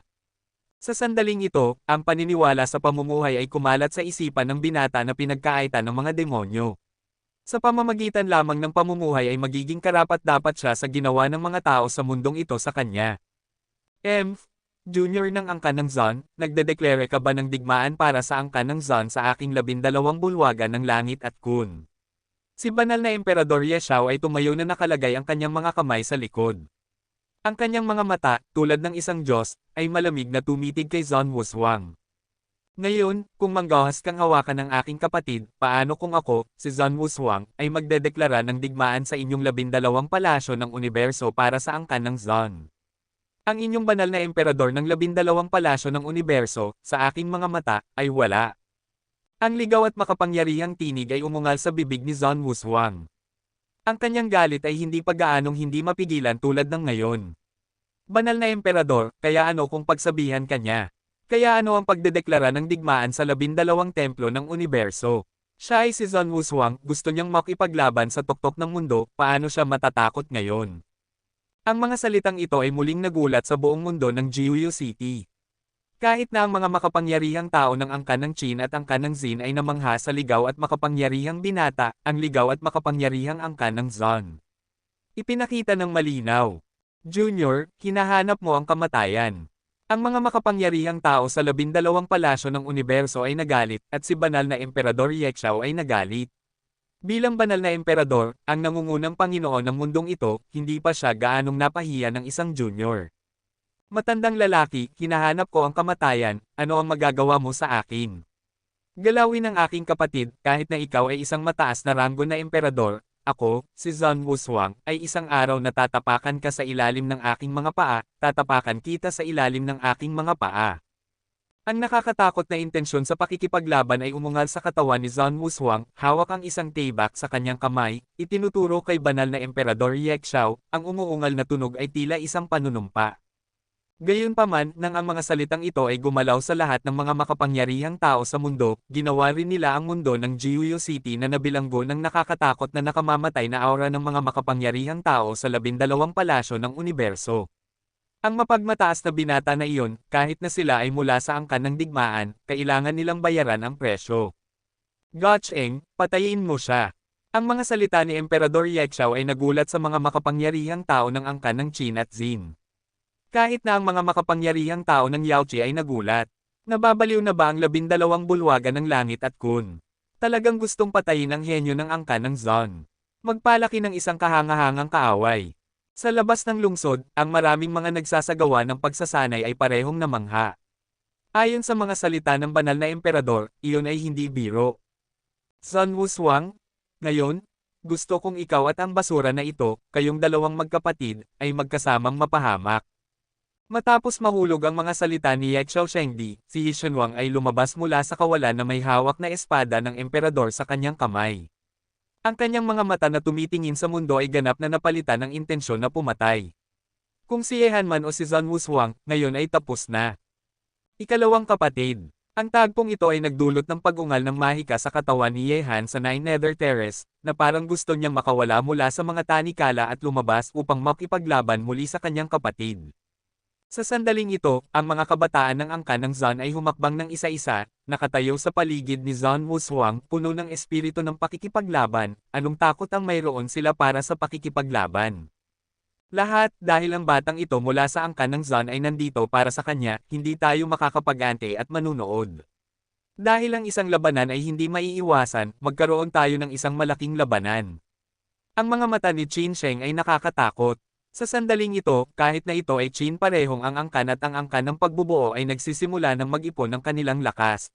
Sa sandaling ito, ang paniniwala sa pamumuhay ay kumalat sa isipan ng binata na pinagkaitan ng mga demonyo. Sa pamamagitan lamang ng pamumuhay ay magiging karapat-dapat siya sa ginawa ng mga tao sa mundong ito sa kanya. Junior ng angkan ng Zon, nagdedeklare ka ba ng digmaan para sa angkan ng Zon sa aking 12 bulwagan ng langit at kun? Si banal na Emperador Ye Xiao ay tumayo na nakalagay ang kanyang mga kamay sa likod. Ang kanyang mga mata, tulad ng isang Diyos, ay malamig na tumitig kay Zon Wushuang. Ngayon, kung manggahas kang hawakan ng aking kapatid, paano kung ako, si Zon Wushuang, ay magdedeklara ng digmaan sa inyong 12 palasyo ng universo para sa angkan ng Zon? Ang inyong banal na emperador ng 12 palasyo ng universo, sa aking mga mata, ay wala. Ang ligaw at makapangyarihang tinig ay umungal sa bibig ni Zon Wushuang. Ang kanyang galit ay hindi pag-aanong hindi mapigilan tulad ng ngayon. Banal na emperador, kaya ano kung pagsabihan kanya? Kaya ano ang pagdedeklara ng digmaan sa 12 templo ng universo? Siya ay si Zon Wushuang, gusto niyang makipaglaban sa tuktok ng mundo, paano siya matatakot ngayon? Ang mga salitang ito ay muling nagulat sa buong mundo ng Jiuyo City. Kahit na ang mga makapangyarihang tao ng angkan ng Qin at angkan ng Zin ay namangha sa ligaw at makapangyarihang binata, ang ligaw at makapangyarihang angkan ng Zon. Ipinakita ng malinaw. Junior, hinahanap mo ang kamatayan. Ang mga makapangyarihang tao sa 12 palasyo ng universo ay nagalit, at si banal na Emperador Ye Xiao ay nagalit. Bilang banal na emperador, ang nangungunang Panginoon ng mundong ito, hindi pa siya gaanong napahiya ng isang junior. Matandang lalaki, hinahanap ko ang kamatayan, ano ang magagawa mo sa akin? Galawin ng aking kapatid, kahit na ikaw ay isang mataas na ranggo na emperador, ako, si Zon Wushuang, ay isang araw na tatapakan ka sa ilalim ng aking mga paa, tatapakan kita sa ilalim ng aking mga paa. Ang nakakatakot na intensyon sa pakikipaglaban ay umungal sa katawan ni Zon Wushuang, hawak ang isang taybak sa kanyang kamay, itinuturo kay banal na Emperador Ye Xiao, ang umuungal na tunog ay tila isang panunumpa. Gayunpaman, nang ang mga salitang ito ay gumalaw sa lahat ng mga makapangyarihang tao sa mundo, ginawa rin nila ang mundo ng Jiuyo City na nabilanggo ng nakakatakot na nakamamatay na aura ng mga makapangyarihang tao sa 12 palasyo ng universo. Ang mapagmataas na binata na iyon, kahit na sila ay mula sa angkan ng digmaan, kailangan nilang bayaran ang presyo. Gocheng, patayin mo siya. Ang mga salita ni Emperador Yexiao ay nagulat sa mga makapangyarihang tao ng angkan ng Qin at Xin. Kahit na ang mga makapangyarihang tao ng Yaochi ay nagulat. Nababaliw na ba ang 12 bulwagan ng langit at kun? Talagang gustong patayin ang henyo ng angkan ng Zon. Magpalaki ng isang kahangahangang kaaway. Sa labas ng lungsod, ang maraming mga nagsasagawa ng pagsasanay ay parehong namangha. Ayon sa mga salita ng banal na emperador, iyon ay hindi biro. Sun Wushuang, ngayon, gusto kong ikaw at ang basura na ito, kayong dalawang magkapatid, ay magkasamang mapahamak. Matapos mahulog ang mga salita ni Yexiao Shengdi, si Yixuanwang ay lumabas mula sa kawalan na may hawak na espada ng emperador sa kanyang kamay. Ang kanyang mga mata na tumitingin sa mundo ay ganap na napalitan ng intensyon na pumatay. Kung si Yehan man o si Sun Wushuang, ngayon ay tapos na. Ikalawang kapatid. Ang tagpong ito ay nagdulot ng pag-ungal ng mahika sa katawan ni Yehan sa Nine Nether Terrace, na parang gusto niyang makawala mula sa mga tanikala at lumabas upang makipaglaban muli sa kanyang kapatid. Sa sandaling ito, ang mga kabataan ng angkan ng Zon ay humakbang ng isa-isa, nakatayo sa paligid ni Sun Wushuang, puno ng espiritu ng pakikipaglaban, anong takot ang mayroon sila para sa pakikipaglaban. Lahat, dahil ang batang ito mula sa angkan ng Zon ay nandito para sa kanya, hindi tayo makakapag-ante at manunood. Dahil ang isang labanan ay hindi maiiwasan, magkaroon tayo ng isang malaking labanan. Ang mga mata ni Qin Sheng ay nakakatakot. Sa sandaling ito, kahit na ito ay Qin parehong ang angkan at ang angkan ng pagbubuo ay nagsisimula ng mag-ipon ng kanilang lakas.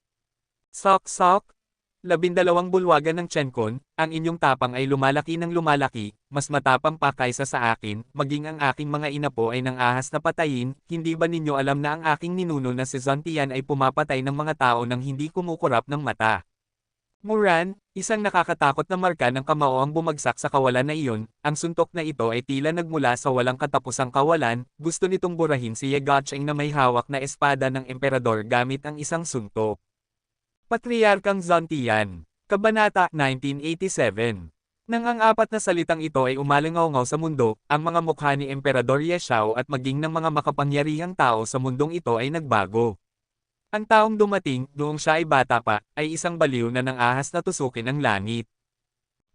Sok-sok! 12 bulwagan ng Chenkon, ang inyong tapang ay lumalaki ng lumalaki, mas matapang pa kaysa sa akin, maging ang aking mga inapo ay nang ahas na patayin, hindi ba ninyo alam na ang aking ninuno na si Zon Tian ay pumapatay ng mga tao nang hindi kumukurap ng mata? Muran, isang nakakatakot na marka ng kamao ang bumagsak sa kawalan na iyon, ang suntok na ito ay tila nagmula sa walang katapusang kawalan, gusto nitong burahin si Ye Gocheng na may hawak na espada ng emperador gamit ang isang suntok. Patriarkang Zon Tian, Kabanata 1987. Nang ang apat na salitang ito ay umalingaw sa mundo, ang mga mukha ni Emperador Yexiao at maging ng mga makapangyarihang tao sa mundong ito ay nagbago. Ang taong dumating, noong siya ay bata pa, ay isang baliw na nang ahas na tusukin ang langit.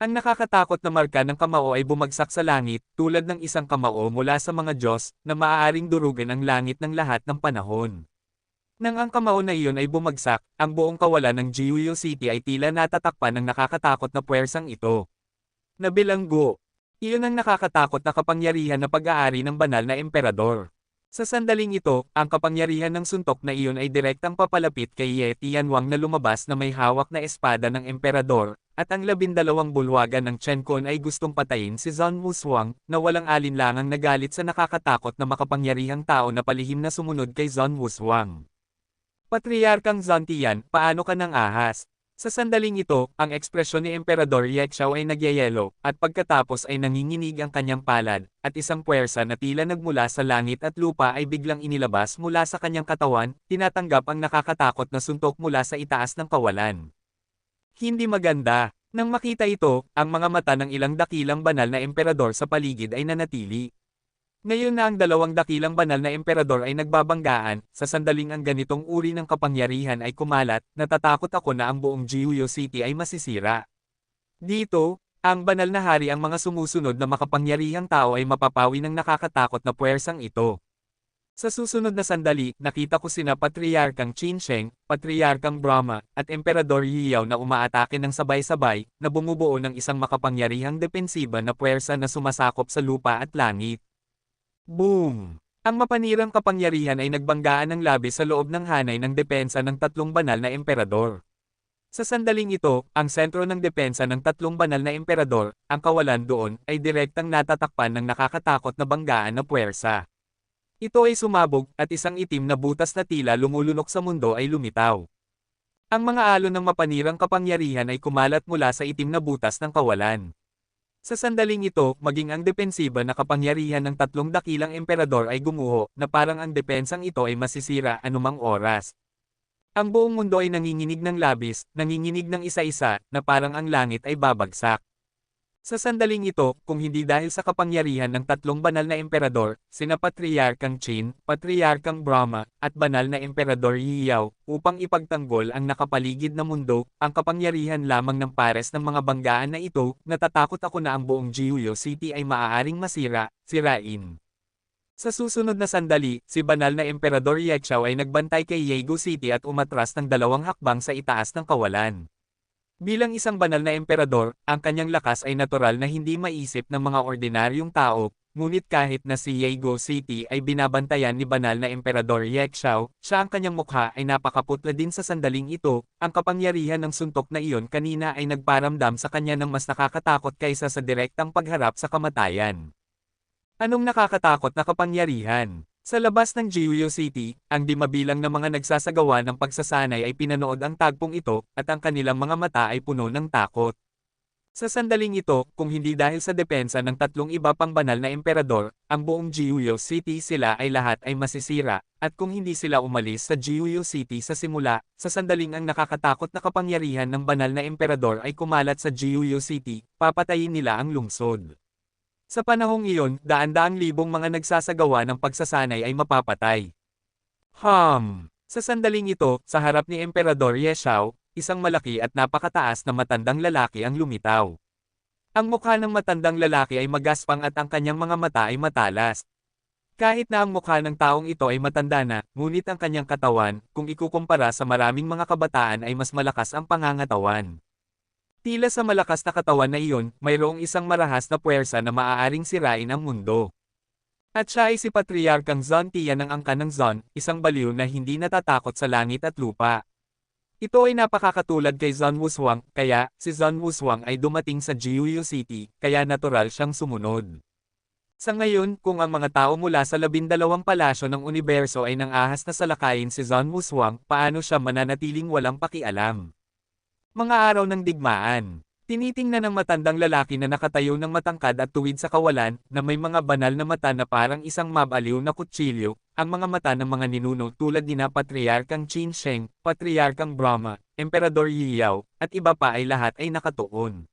Ang nakakatakot na marka ng kamao ay bumagsak sa langit, tulad ng isang kamao mula sa mga Diyos, na maaaring durugin ang langit ng lahat ng panahon. Nang ang kamao na iyon ay bumagsak, ang buong kawalan ng Jiuyo City ay tila natatakpan ng nakakatakot na puwersang ito. Nabilanggo. Iyon ang nakakatakot na kapangyarihan na pag-aari ng banal na emperador. Sa sandaling ito, ang kapangyarihan ng suntok na iyon ay direktang papalapit kay Ye Tianwang na lumabas na may hawak na espada ng emperador, at ang 12 bulwagan ng Chenkon ay gustong patayin si Sun Wushuang, na walang alinlangang nagalit sa nakakatakot na makapangyarihang tao na palihim na sumunod kay Sun Wushuang. Patriarkang Zon Tian, paano ka nang ahas? Sa sandaling ito, ang ekspresyon ni Emperador Yexiao ay nagyayelo, at pagkatapos ay nanginginig ang kanyang palad, at isang puwersa na tila nagmula sa langit at lupa ay biglang inilabas mula sa kanyang katawan, tinatanggap ang nakakatakot na suntok mula sa itaas ng kawalan. Hindi maganda. Nang makita ito, ang mga mata ng ilang dakilang banal na emperador sa paligid ay nanatili. Ngayon na ang dalawang dakilang banal na emperador ay nagbabanggaan, sa sandaling ang ganitong uri ng kapangyarihan ay kumalat, natatakot ako na ang buong Jiuyo City ay masisira. Dito, ang banal na hari ang mga sumusunod na makapangyarihang tao ay mapapawi ng nakakatakot na puwersang ito. Sa susunod na sandali, nakita ko sina Patriarkang Qin Sheng, Patriarkang Brahma, at Emperador Yiyao na umaatake ng sabay-sabay, na bumubuo ng isang makapangyarihang depensiba na puwersa na sumasakop sa lupa at langit. Boom! Ang mapanirang kapangyarihan ay nagbanggaan ng labis sa loob ng hanay ng depensa ng tatlong banal na emperador. Sa sandaling ito, ang sentro ng depensa ng tatlong banal na emperador, ang kawalan doon, ay direktang natatakpan ng nakakatakot na banggaan na puwersa. Ito ay sumabog, at isang itim na butas na tila lumulunok sa mundo ay lumitaw. Ang mga alon ng mapanirang kapangyarihan ay kumalat mula sa itim na butas ng kawalan. Sa sandaling ito, maging ang depensiba na kapangyarihan ng tatlong dakilang emperador ay gumuho, na parang ang depensang ito ay masisira anumang oras. Ang buong mundo ay nanginginig ng labis, nanginginig ng isa-isa, na parang ang langit ay babagsak. Sa sandaling ito, kung hindi dahil sa kapangyarihan ng tatlong banal na emperador, sina Patriarkang Qin, Patriarkang Brahma, at banal na emperador Yiyao, upang ipagtanggol ang nakapaligid na mundo, ang kapangyarihan lamang ng pares ng mga banggaan na ito, natatakot ako na ang buong Jiuyo City ay maaaring masira, sirain. Sa susunod na sandali, si banal na emperador Yechao ay nagbantay kay Yego City at umatras ng 2 hakbang sa itaas ng kawalan. Bilang isang banal na emperador, ang kanyang lakas ay natural na hindi maisip ng mga ordinaryong tao, ngunit kahit na si Yego City ay binabantayan ni banal na emperador Yexao, siya ang kanyang mukha ay napakaputla din sa sandaling ito, ang kapangyarihan ng suntok na iyon kanina ay nagparamdam sa kanya ng mas nakakatakot kaysa sa direktang pagharap sa kamatayan. Anong nakakatakot na kapangyarihan? Sa labas ng Jiuyo City, ang di mabilang na mga nagsasagawa ng pagsasanay ay pinanood ang tagpong ito, at ang kanilang mga mata ay puno ng takot. Sa sandaling ito, kung hindi dahil sa depensa ng tatlong iba pang banal na emperador, ang buong Jiuyo City sila ay lahat ay masisira, at kung hindi sila umalis sa Jiuyo City sa simula, sa sandaling ang nakakatakot na kapangyarihan ng banal na emperador ay kumalat sa Jiuyo City, papatayin nila ang lungsod. Sa panahong iyon, daan-daang libong mga nagsasagawa ng pagsasanay ay mapapatay. Sa sandaling ito, sa harap ni Emperador Yeshao, isang malaki at napakataas na matandang lalaki ang lumitaw. Ang mukha ng matandang lalaki ay magaspang at ang kanyang mga mata ay matalas. Kahit na ang mukha ng taong ito ay matanda na, ngunit ang kanyang katawan, kung ikukumpara sa maraming mga kabataan ay mas malakas ang pangangatawan. Tila sa malakas na katawan na iyon, mayroong isang marahas na puwersa na maaaring sirain ang mundo. At siya ay si Patriarkang Zon Tian ng angkan ng Zon, isang baliw na hindi natatakot sa langit at lupa. Ito ay napakakatulad kay Zon Wushuang, kaya, si Zon Wushuang ay dumating sa Jiuyo City, kaya natural siyang sumunod. Sa ngayon, kung ang mga tao mula sa 12 palasyo ng universo ay nang-ahas na salakayin si Zon Wushuang, paano siya mananatiling walang pakialam? Mga araw ng digmaan. Tinitingnan ng matandang lalaki na nakatayo ng matangkad at tuwid sa kawalan, na may mga banal na mata na parang isang mabaliw na kutsilyo, ang mga mata ng mga ninuno tulad ni Patriarkang Qin Sheng, Patriarkang Brahma, Emperador Yiyao, at iba pa ay lahat ay nakatuon.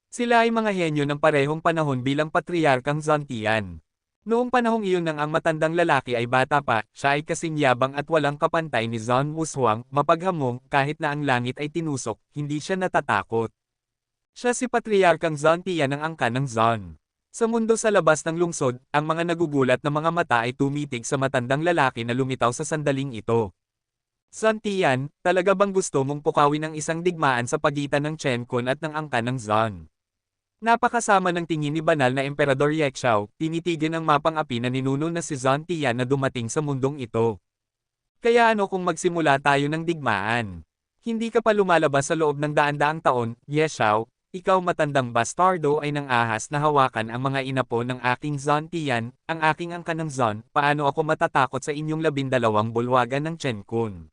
Sila ay mga henyo ng parehong panahon bilang Patriarkang Zontian. Noong panahong iyon nang ang matandang lalaki ay bata pa, siya ay kasing yabang at walang kapantay ni Zon Wushuang, mapaghamong, kahit na ang langit ay tinusok, hindi siya natatakot. Siya si Patriarkang Zon Tian ng angkan ng Zon. Sa mundo sa labas ng lungsod, ang mga nagugulat na mga mata ay tumitig sa matandang lalaki na lumitaw sa sandaling ito. Zon Tian, talaga bang gusto mong pukawin ang isang digmaan sa pagitan ng Chen Kun at ng angkan ng Zon? Napakasama ng tingin ni banal na Emperador Yexao, tinitigin ang mapang api na ninuno na si Zon Tian na dumating sa mundong ito. Kaya ano kung magsimula tayo ng digmaan? Hindi ka pa lumalabas sa loob ng daan-daang taon, Yeshao, ikaw matandang bastardo ay nang-ahas na hawakan ang mga inapo ng aking Zon Tian, ang aking angkan ng Zon, paano ako matatakot sa inyong 12 bulwagan ng Chen Kun?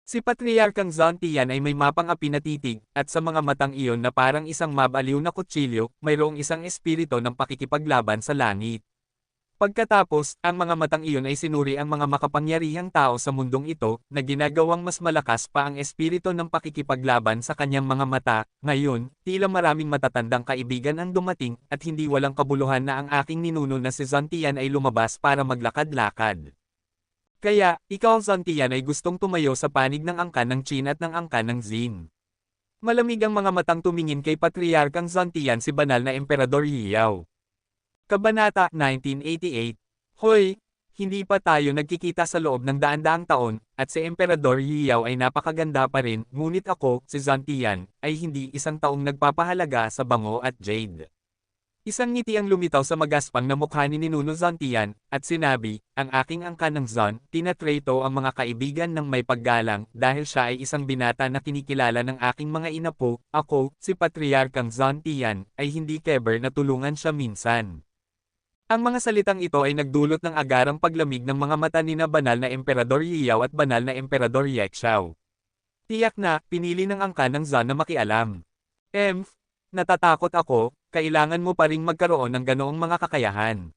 Si Patriarkang Zon Tian ay may mapang api na titig, at sa mga matang iyon na parang isang mabaliw na kutsilyo, mayroong isang espiritu ng pakikipaglaban sa langit. Pagkatapos, ang mga matang iyon ay sinuri ang mga makapangyarihang tao sa mundong ito, na ginagawang mas malakas pa ang espiritu ng pakikipaglaban sa kanyang mga mata. Ngayon, tila maraming matatandang kaibigan ang dumating, at hindi walang kabuluhan na ang aking ninuno na si Zon Tian ay lumabas para maglakad-lakad. Kaya, ikaw Zon Tian ay gustong tumayo sa panig ng angkan ng Qin at ng angkan ng Jin. Malamig ang mga matang tumingin kay Patriarkang Zon Tian si banal na Emperador Yiyao. Kabanata 1988. Hoy, hindi pa tayo nagkikita sa loob ng daan-daang taon, at si Emperador Yiyao ay napakaganda pa rin, ngunit ako, si Zon Tian, ay hindi isang taong nagpapahalaga sa bango at jade. Isang ngiti ang lumitaw sa magaspang na mukha ni Ninuno Zon Tian, at sinabi, ang aking angkan ng Zon, tinatreto ang mga kaibigan ng may paggalang, dahil siya ay isang binata na kinikilala ng aking mga inapo, ako, si Patriarkang Zon Tian, ay hindi keber na tulungan siya minsan. Ang mga salitang ito ay nagdulot ng agarang paglamig ng mga mata ni na banal na Emperador Yiyao at banal na Emperador Yexao. Tiyak na, pinili ng angkan ng Zon na makialam. Natatakot ako, kailangan mo pa ring magkaroon ng ganoong mga kakayahan.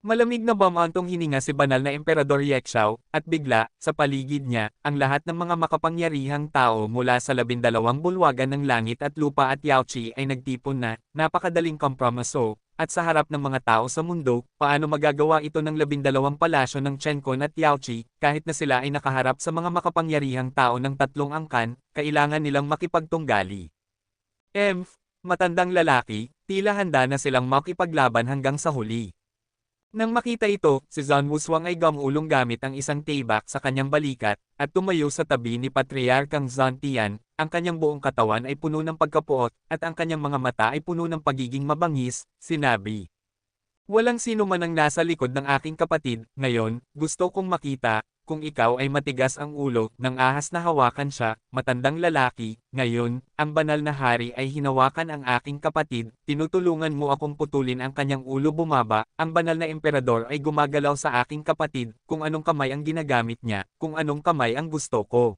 Malamig na bumantong hininga si banal na Emperador Yekshao, at bigla, sa paligid niya, ang lahat ng mga makapangyarihang tao mula sa 12 bulwagan ng langit at lupa at Yaochi ay nagtipon na, napakadaling kompromiso, at sa harap ng mga tao sa mundo, paano magagawa ito ng 12 palasyo ng Chenkon at Yaochi, kahit na sila ay nakaharap sa mga makapangyarihang tao ng 3 angkan, kailangan nilang makipagtunggali. Matandang lalaki, tila handa na silang makipaglaban hanggang sa huli. Nang makita ito, si Zhang Wushuang ay gamulong gamit ang isang taybak sa kanyang balikat, at tumayo sa tabi ni Patriarkang Zhang Tian, ang kanyang buong katawan ay puno ng pagkapuot, at ang kanyang mga mata ay puno ng pagiging mabangis, sinabi. Walang sino man ang nasa likod ng aking kapatid, ngayon, gusto kong makita, kung ikaw ay matigas ang ulo, nang ahas na hawakan siya, matandang lalaki, ngayon, ang banal na hari ay hinawakan ang aking kapatid, tinutulungan mo akong putulin ang kanyang ulo bumaba, ang banal na emperador ay gumagalaw sa aking kapatid, kung anong kamay ang ginagamit niya, kung anong kamay ang gusto ko.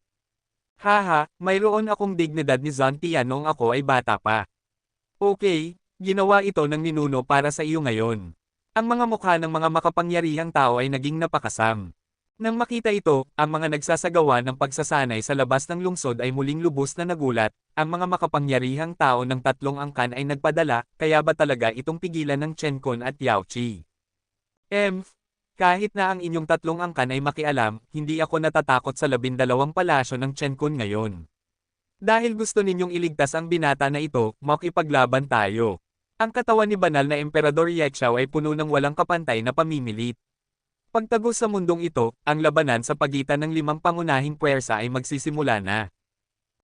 Haha, mayroon akong dignidad ni Zhang Tian noong ako ay bata pa. Okay, ginawa ito ng ninuno para sa iyo ngayon. Ang mga mukha ng mga makapangyarihang tao ay naging napakasam. Nang makita ito, ang mga nagsasagawa ng pagsasanay sa labas ng lungsod ay muling lubos na nagulat, ang mga makapangyarihang tao ng 3 angkan ay nagpadala, kaya ba talaga itong pigilan ng Chenkon at Yaochi? Kahit na ang inyong 3 angkan ay makialam, hindi ako natatakot sa 12 palasyo ng Chenkon ngayon. Dahil gusto ninyong iligtas ang binata na ito, makipaglaban tayo. Ang katawan ni banal na Emperador Yekshao ay puno ng walang kapantay na pamimilit. Pagtagos sa mundong ito, ang labanan sa pagitan ng 5 pangunahing puwersa ay magsisimula na.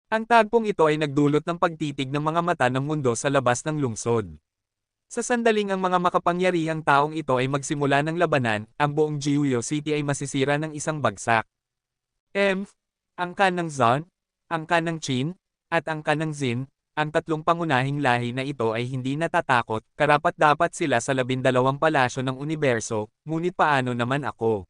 Ang tagpong ito ay nagdulot ng pagtitig ng mga mata ng mundo sa labas ng lungsod. Sa sandaling ang mga makapangyarihang taong ito ay magsimula ng labanan, ang buong Jiuyo City ay masisira ng isang bagsak. Ang kanang Zhang, ang kanang Qin, at ang kanang Xin, ang 3 pangunahing lahi na ito ay hindi natatakot, karapat-dapat sila sa 12 palasyo ng universo, ngunit paano naman ako?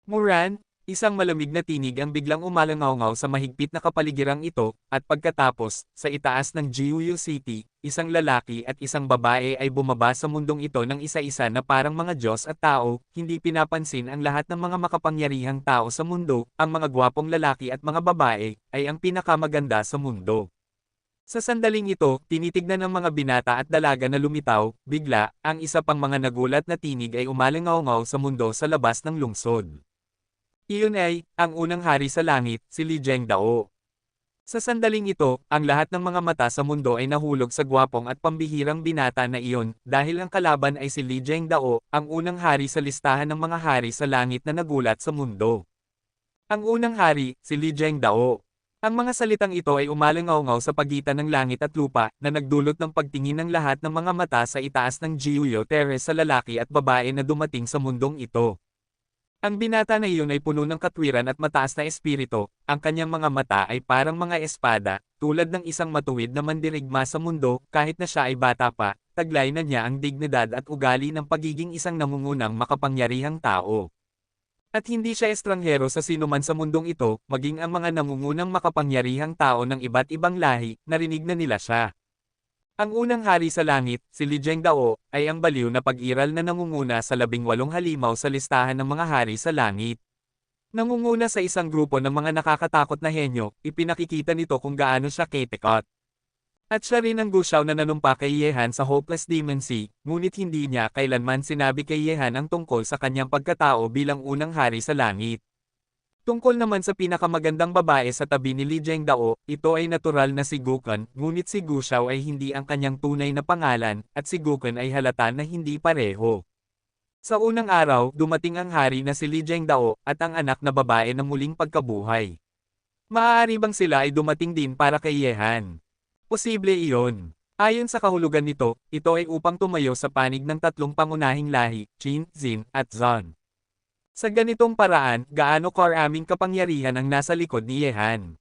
Muran, isang malamig na tinig ang biglang umalangaw-ngaw sa mahigpit na kapaligirang ito, at pagkatapos, sa itaas ng Jiuyo City, isang lalaki at isang babae ay bumaba sa mundong ito ng isa-isa na parang mga Diyos at tao, hindi pinapansin ang lahat ng mga makapangyarihang tao sa mundo, ang mga gwapong lalaki at mga babae, ay ang pinakamaganda sa mundo. Sa sandaling ito, tinitignan ng mga binata at dalaga na lumitaw, bigla, ang isa pang mga nagulat na tinig ay umalangaw-ngaw sa mundo sa labas ng lungsod. Iyon ay, ang unang hari sa langit, si Li Zhengdao. Sa sandaling ito, ang lahat ng mga mata sa mundo ay nahulog sa gwapong at pambihirang binata na iyon, dahil ang kalaban ay si Li Zhengdao, ang unang hari sa listahan ng mga hari sa langit na nagulat sa mundo. Ang unang hari, si Li Zhengdao. Ang mga salitang ito ay umalangaw-ngaw sa pagitan ng langit at lupa, na nagdulot ng pagtingin ng lahat ng mga mata sa itaas ng Jiuyo Terrace sa lalaki at babae na dumating sa mundong ito. Ang binata na iyon ay puno ng katwiran at mataas na espiritu, ang kanyang mga mata ay parang mga espada, tulad ng isang matuwid na mandirigma sa mundo, kahit na siya ay bata pa, taglay na niya ang dignidad at ugali ng pagiging isang nangungunang makapangyarihang tao. At hindi siya estranghero sa sinuman sa mundong ito, maging ang mga nangungunang makapangyarihang tao ng iba't ibang lahi, narinig na nila siya. Ang unang hari sa langit, si Li Zhengdao, ay ang baliw na pag-iral na nangunguna sa 18 halimaw sa listahan ng mga hari sa langit. Nangunguna sa isang grupo ng mga nakakatakot na henyo, ipinakikita nito kung gaano siya ketekot. At siya rin ang Gushao na nanumpa kay Yehan sa Hopeless Demon Sea, ngunit hindi niya kailanman sinabi kay Yehan ang tungkol sa kanyang pagkatao bilang unang hari sa langit. Tungkol naman sa pinakamagandang babae sa tabi ni Li Zhengdao, ito ay natural na si Gukon, ngunit si Gushao ay hindi ang kanyang tunay na pangalan, at si Gukon ay halata na hindi pareho. Sa unang araw, dumating ang hari na si Li Zhengdao, at ang anak na babae na muling pagkabuhay. Maaari bang sila ay dumating din para kay Yehan? Posible iyon. Ayon sa kahulugan nito, ito ay upang tumayo sa panig ng 3 pangunahing lahi, Qin, Xin, at Zhang. Sa ganitong paraan, gaano karaming kapangyarihan ang nasa likod ni Yehan.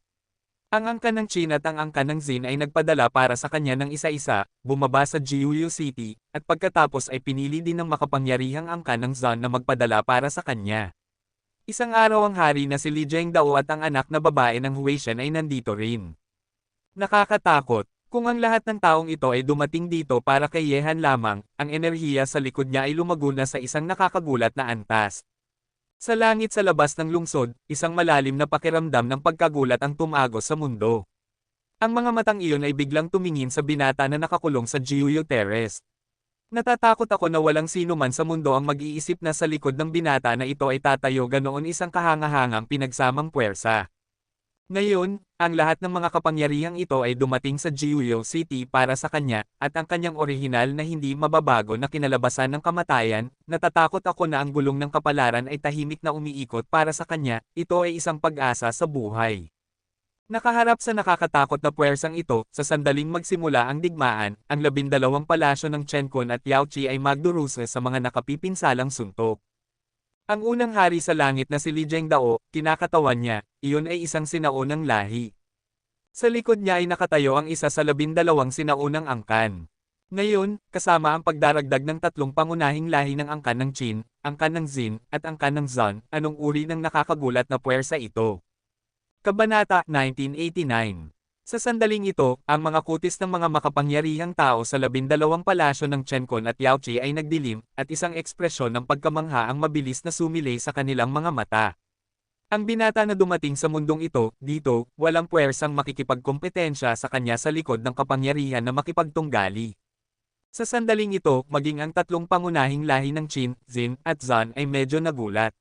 Ang angkan ng Qin at ang angkan ng Xin ay nagpadala para sa kanya ng isa-isa, bumaba sa Jiuyo City, at pagkatapos ay pinili din ng makapangyarihang angkan ng Zhang na magpadala para sa kanya. Isang araw ang hari na si Li Zhengdao at ang anak na babae ng Huaishan ay nandito rin. Nakakatakot, Kung ang lahat ng taong ito ay dumating dito para kay Yehan lamang, ang enerhiya sa likod niya ay lumago na sa isang nakakagulat na antas. Sa langit sa labas ng lungsod, isang malalim na pakiramdam ng pagkagulat ang tumagos sa mundo. Ang mga matang iyon ay biglang tumingin sa binata na nakakulong sa Jiuyo Terrace. Natatakot ako na walang sino man sa mundo ang mag-iisip na sa likod ng binata na ito ay tatayo ganoon isang kahangahangang pinagsamang puwersa. Ngayon, ang lahat ng mga kapangyarihang ito ay dumating sa Jiuyo City para sa kanya, at ang kanyang orihinal na hindi mababago na kinalabasan ng kamatayan, natatakot ako na ang gulong ng kapalaran ay tahimik na umiikot para sa kanya, ito ay isang pag-asa sa buhay. Nakaharap sa nakakatakot na puwersang ito, sa sandaling magsimula ang digmaan, ang 12 palasyo ng Chenkon at Yaochi ay magdurusa sa mga nakapipinsalang suntok. Ang unang hari sa langit na si Li Zhengdao, kinakatawan niya, iyon ay isang sinaunang lahi. Sa likod niya ay nakatayo ang isa sa 12 sinaunang angkan. Ngayon, kasama ang pagdaragdag ng 3 pangunahing lahi ng angkan ng Qin, angkan ng Xin, at angkan ng Zan, anong uri ng nakakagulat na puwersa ito? Kabanata 1989. Sa sandaling ito, ang mga kutis ng mga makapangyarihang tao sa 12 palasyo ng Chenkon at Yaochi ay nagdilim, at isang ekspresyon ng pagkamangha ang mabilis na sumilay sa kanilang mga mata. Ang binata na dumating sa mundong ito, dito, walang puwersang makikipagkompetensya sa kanya sa likod ng kapangyarihan na makipagtunggali. Sa sandaling ito, maging ang 3 pangunahing lahi ng Qin, Xin, at Zan ay medyo nagulat.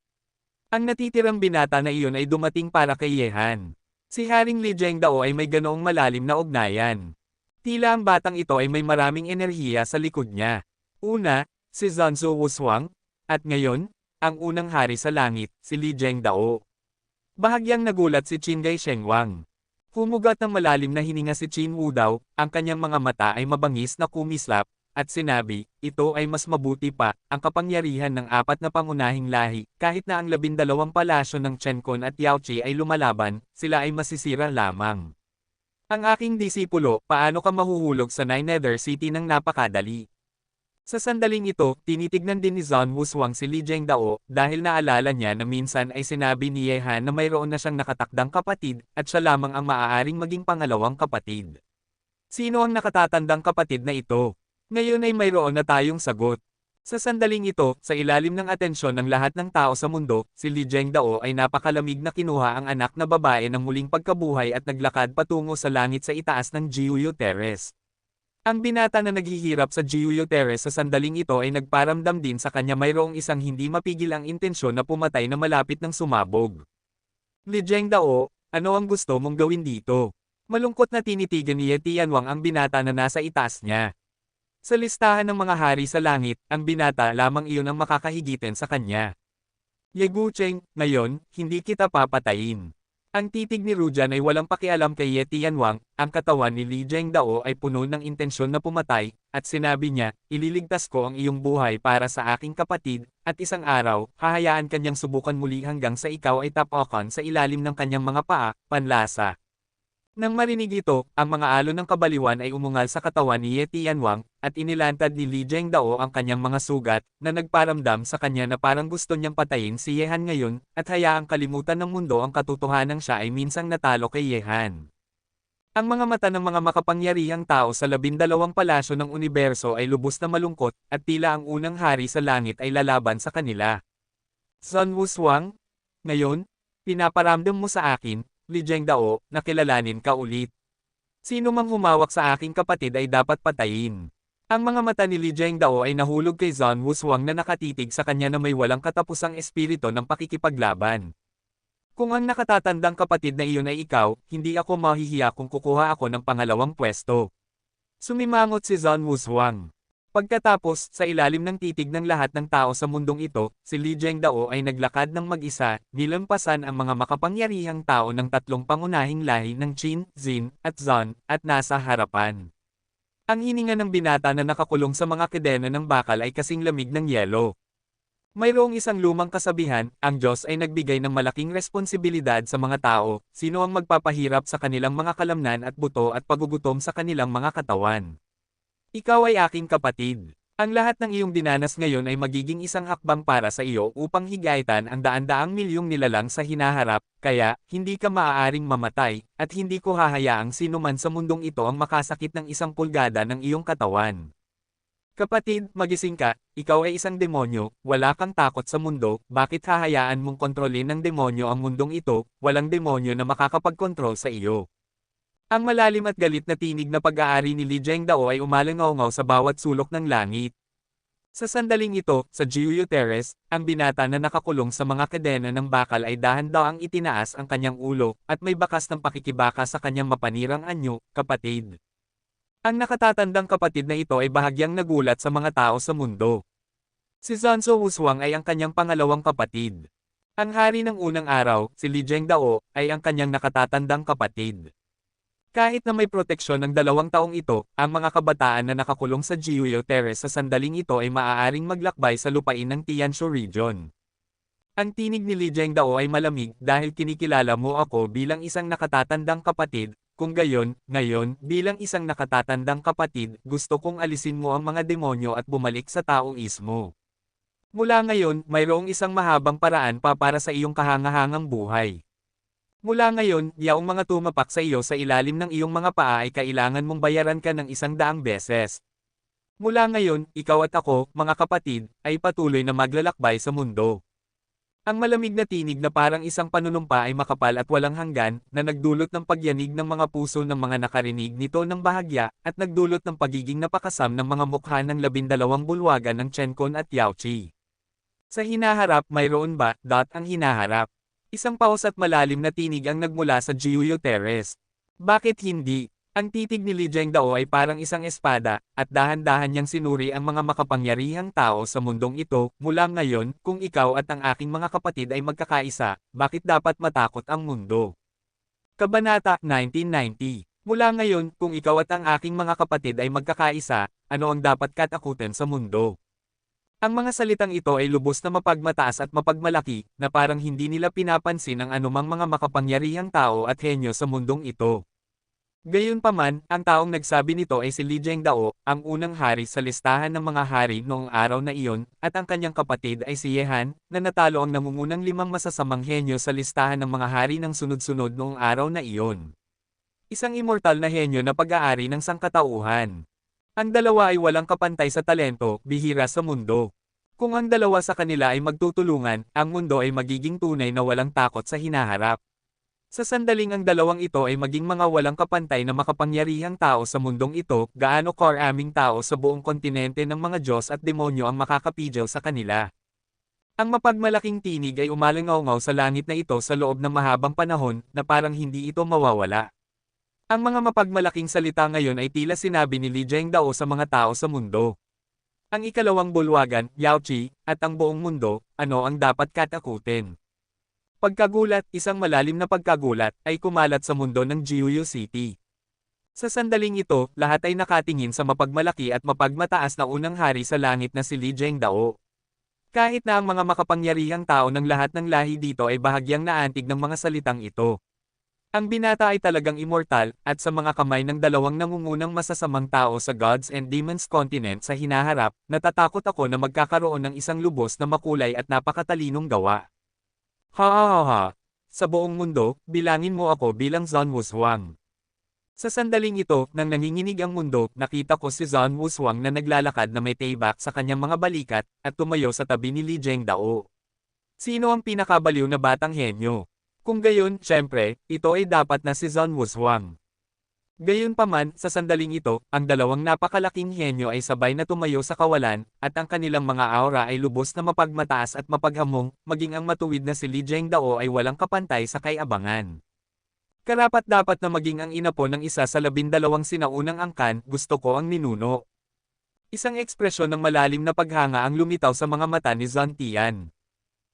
Ang natitirang binata na iyon ay dumating para kay Yehan. Si Haring Li Zhengdao ay may ganoong malalim na ugnayan. Tila ang batang ito ay may maraming enerhiya sa likod niya. Una, si Zanzu Wushuang, at ngayon, ang unang hari sa langit, si Li Zhengdao. Bahagyang nagulat si Qin Shengwang. Humugat ng malalim na hininga si Qin Wudao, ang kanyang mga mata ay mabangis na kumislap, at sinabi, ito ay mas mabuti pa, ang kapangyarihan ng 4 na pangunahing lahi, kahit na ang 12 palasyo ng Chenkon at Yaochi ay lumalaban, sila ay masisira lamang. Ang aking disipulo, paano ka mahuhulog sa Nine Nether City ng napakadali? Sa sandaling ito, tinitignan din ni Zan Wushuang si Li Zhengdao, dahil naalala niya na minsan ay sinabi ni Yehan na mayroon na siyang nakatakdang kapatid, at siya lamang ang maaaring maging pangalawang kapatid. Sino ang nakatatandang kapatid na ito? Ngayon ay mayroon na tayong sagot. Sa sandaling ito, sa ilalim ng atensyon ng lahat ng tao sa mundo, si Li Zhengdao ay napakalamig na kinuha ang anak na babae ng muling pagkabuhay at naglakad patungo sa langit sa itaas ng Jiuyo Terrace. Ang binata na naghihirap sa Jiuyo Terrace sa sandaling ito ay nagparamdam din sa kanya mayroong isang hindi mapigil ang intensyon na pumatay na malapit ng sumabog. Li Zhengdao, ano ang gusto mong gawin dito? Malungkot na tinitigan ni Ye Tianwang ang binata na nasa itaas niya. Sa listahan ng mga hari sa langit, ang binata lamang iyon ang makakahigitin sa kanya. Ye Gucheng, ngayon, hindi kita papatayin. Ang titig ni Rujan ay walang pakialam kay Ye Tianwang, ang katawan ni Li Zhengdao ay puno ng intensyon na pumatay, at sinabi niya, ililigtas ko ang iyong buhay para sa aking kapatid, at isang araw, hahayaan kanyang subukan muli hanggang sa ikaw ay tapakan sa ilalim ng kanyang mga paa, panlasa. Nang marinig ito, ang mga alon ng kabaliwan ay umungal sa katawan ni Ye Tianwang, at inilantad ni Li Zhengdao ang kanyang mga sugat, na nagparamdam sa kanya na parang gusto niyang patayin si Yehan ngayon, at hayaang kalimutan ng mundo ang katotohanang siya ay minsang natalo kay Yehan. Ang mga mata ng mga makapangyarihang tao sa 12 palasyo ng universo ay lubos na malungkot, at tila ang unang hari sa langit ay lalaban sa kanila. Zan Wushuang, ngayon, pinaparamdam mo sa akin, Li Zhengdao, na kilalanin ka ulit. Sino mang humawak sa aking kapatid ay dapat patayin. Ang mga mata ni Li Zhengdao ay nahulog kay Zan Wushuang na nakatitig sa kanya na may walang katapusang espiritu ng pakikipaglaban. Kung ang nakatatandang kapatid na iyon ay ikaw, hindi ako mahihiya kung kukuha ako ng pangalawang pwesto. Sumimangot si Zan Wushuang. Pagkatapos, sa ilalim ng titig ng lahat ng tao sa mundong ito, si Li Zhengdao ay naglakad ng mag-isa, nilampasan ang mga makapangyarihang tao ng 3 pangunahing lahi ng Qin, Xin, at Zan, at nasa harapan. Ang hininga ng binata na nakakulong sa mga kedena ng bakal ay kasing lamig ng yelo. Mayroong isang lumang kasabihan, ang Diyos ay nagbigay ng malaking responsibilidad sa mga tao, sino ang magpapahirap sa kanilang mga kalamnan at buto at pagugutom sa kanilang mga katawan. Ikaw ay aking kapatid. Ang lahat ng iyong dinanas ngayon ay magiging isang hakbang para sa iyo upang higaytan ang daan-daang milyong nilalang sa hinaharap, kaya, hindi ka maaaring mamatay, at hindi ko hahayaang sino man sa mundong ito ang makasakit ng 1 pulgada ng iyong katawan. Kapatid, magising ka, ikaw ay isang demonyo, wala kang takot sa mundo, bakit hahayaan mong kontrolin ng demonyo ang mundong ito, walang demonyo na makakapagkontrol sa iyo. Ang malalim at galit na tinig na pag-aari ni Li Zhengdao ay umalangaw sa bawat sulok ng langit. Sa sandaling ito, sa Jiuyu Terrace, ang binata na nakakulong sa mga kadena ng bakal ay dahan-daang itinaas ang kanyang ulo, at may bakas ng pakikibaka sa kanyang mapanirang anyo, kapatid. Ang nakatatandang kapatid na ito ay bahagyang nagulat sa mga tao sa mundo. Si Zanzo Wushuang ay ang kanyang pangalawang kapatid. Ang hari ng unang araw, si Li Zhengdao, ay ang kanyang nakatatandang kapatid. Kahit na may proteksyon ng 2 taong ito, ang mga kabataan na nakakulong sa Jiuyu Terrace sa sandaling ito ay maaaring maglakbay sa lupain ng Tianshu Region. Ang tinig ni Li Zhengdao ay malamig dahil kinikilala mo ako bilang isang nakatatandang kapatid, kung gayon, ngayon, bilang isang nakatatandang kapatid, gusto kong alisin mo ang mga demonyo at bumalik sa taoismo. Mula ngayon, mayroong isang mahabang paraan pa para sa iyong kahangahangang buhay. Mula ngayon, yaong mga tumapak sa iyo sa ilalim ng iyong mga paa ay kailangan mong bayaran ka ng 100 beses. Mula ngayon, ikaw at ako, mga kapatid, ay patuloy na maglalakbay sa mundo. Ang malamig na tinig na parang isang panunumpa ay makapal at walang hanggan, na nagdulot ng pagyanig ng mga puso ng mga nakarinig nito ng bahagya, at nagdulot ng pagiging napakasam ng mga mukha ng 12 bulwagan ng Chen Kun at Yao Qi. Sa hinaharap, mayroon ba, ang hinaharap? Isang paus at malalim na tinig ang nagmula sa Jiuyu Terrace. Bakit hindi? Ang titig ni Li Zhengdao ay parang isang espada, at dahan-dahan niyang sinuri ang mga makapangyarihang tao sa mundong ito. Mula ngayon, kung ikaw at ang aking mga kapatid ay magkakaisa, bakit dapat matakot ang mundo? Kabanata 1990. Mula ngayon, kung ikaw at ang aking mga kapatid ay magkakaisa, ano ang dapat katakutin sa mundo? Ang mga salitang ito ay lubos na mapagmataas at mapagmalaki, na parang hindi nila pinapansin ang anumang mga makapangyarihang tao at henyo sa mundong ito. Gayunpaman, ang taong nagsabi nito ay si Li Zhengdao, ang unang hari sa listahan ng mga hari noong araw na iyon, at ang kanyang kapatid ay si Ye Han, na natalo ang nangungunang 5 masasamang henyo sa listahan ng mga hari ng sunod-sunod noong araw na iyon. Isang immortal na henyo na pag-aari ng sangkatauhan. Ang dalawa ay walang kapantay sa talento, bihira sa mundo. Kung ang dalawa sa kanila ay magtutulungan, ang mundo ay magiging tunay na walang takot sa hinaharap. Sa sandaling ang dalawang ito ay maging mga walang kapantay na makapangyarihang tao sa mundong ito, gaano karaming tao sa buong kontinente ng mga Diyos at demonyo ang makakapigil sa kanila. Ang mapagmalaking tinig ay umalangaw sa langit na ito sa loob ng mahabang panahon, na parang hindi ito mawawala. Ang mga mapagmalaking salita ngayon ay tila sinabi ni Li Zhengdao sa mga tao sa mundo. Ang ikalawang bulwagan, Yao Qi, at ang buong mundo, ano ang dapat katakutin? Pagkagulat, isang malalim na pagkagulat, ay kumalat sa mundo ng Jiuyu City. Sa sandaling ito, lahat ay nakatingin sa mapagmalaki at mapagmataas na unang hari sa langit na si Li Zhengdao. Kahit na ang mga makapangyarihang tao ng lahat ng lahi dito ay bahagyang naantig ng mga salitang ito. Ang binata ay talagang immortal, at sa mga kamay ng dalawang nangungunang masasamang tao sa Gods and Demons continent sa hinaharap, natatakot ako na magkakaroon ng isang lubos na makulay at napakatalinong gawa. Ha. Sa buong mundo, bilangin mo ako bilang Zan Wushuang. Sa sandaling ito, nang nanginginig ang mundo, nakita ko si Zan Wushuang na naglalakad na may taybak sa kanyang mga balikat, at tumayo sa tabi ni Li Zhengdao. Sino ang pinakabaliw na batang henyo? Kung gayon, syempre, ito ay dapat na si Zan Wushuang. Gayunpaman, sa sandaling ito, ang dalawang napakalaking henyo ay sabay na tumayo sa kawalan, at ang kanilang mga aura ay lubos na mapagmataas at mapaghamong, maging ang matuwid na si Li Zhengdao ay walang kapantay sa kay-abangan. Karapat-dapat na maging ang inapo ng isa sa 12 sinaunang angkan, gusto ko ang ninuno. Isang ekspresyon ng malalim na paghanga ang lumitaw sa mga mata ni Zan Tian.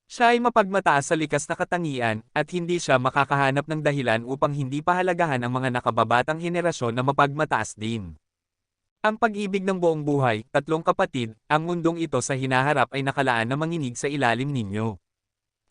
Siya ay mapagmataas sa likas na katangian, at hindi siya makakahanap ng dahilan upang hindi pahalagahan ang mga nakababatang henerasyon na mapagmataas din. Ang pag-ibig ng buong buhay, 3 kapatid, ang mundong ito sa hinaharap ay nakalaan na manginig sa ilalim ninyo.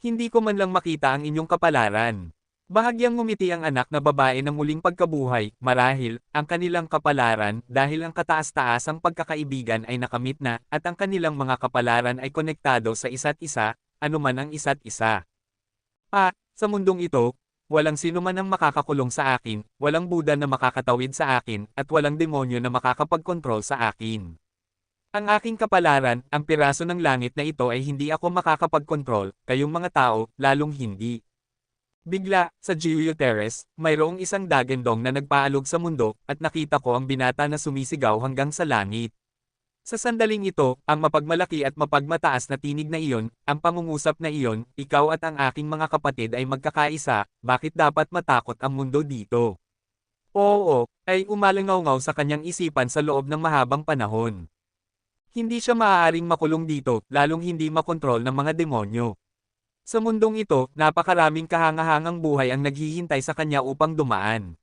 Hindi ko man lang makita ang inyong kapalaran. Bahagyang ngumiti ang anak na babae ng muling pagkabuhay, marahil, ang kanilang kapalaran, dahil ang kataas-taasang pagkakaibigan ay nakamit na, at ang kanilang mga kapalaran ay konektado sa isa't isa, anuman ang isa't isa. Sa mundong ito, walang sino man ang makakakulong sa akin, walang Buddha na makakatawid sa akin, at walang demonyo na makakapagkontrol sa akin. Ang aking kapalaran, ang piraso ng langit na ito ay hindi ako makakapagkontrol, kayong mga tao, lalong hindi. Bigla, sa Giulio Terrace, mayroong isang dagendong na nagpaalog sa mundo, at nakita ko ang binata na sumisigaw hanggang sa langit. Sa sandaling ito, ang mapagmalaki at mapagmataas na tinig na iyon, ang pangungusap na iyon, ikaw at ang aking mga kapatid ay magkakaisa, bakit dapat matakot ang mundo dito? Oo, ay umalangaw-ngaw sa kanyang isipan sa loob ng mahabang panahon. Hindi siya maaaring makulong dito, lalong hindi makontrol ng mga demonyo. Sa mundong ito, napakaraming kahangahangang buhay ang naghihintay sa kanya upang dumaan.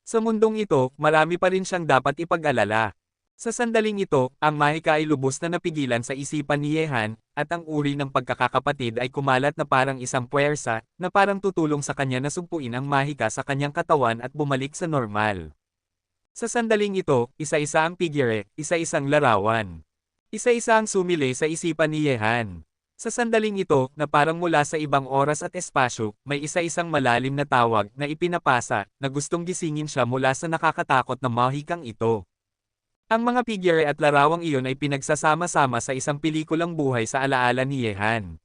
Sa mundong ito, marami pa rin siyang dapat ipag-alala. Sa sandaling ito, ang mahika ay lubos na napigilan sa isipan ni Yehan, at ang uri ng pagkakakapatid ay kumalat na parang isang puwersa, na parang tutulong sa kanya na sugpuin ang mahika sa kanyang katawan at bumalik sa normal. Sa sandaling ito, isa-isa ang figure, isa-isang larawan. Isa-isa ang sumili sa isipan ni Yehan. Sa sandaling ito, na parang mula sa ibang oras at espasyo, may isa-isang malalim na tawag na ipinapasa, na gustong gisingin siya mula sa nakakatakot na mahikang ito. Ang mga figure at larawang iyon ay pinagsasama-sama sa isang pelikulang buhay sa alaala ni Yehan.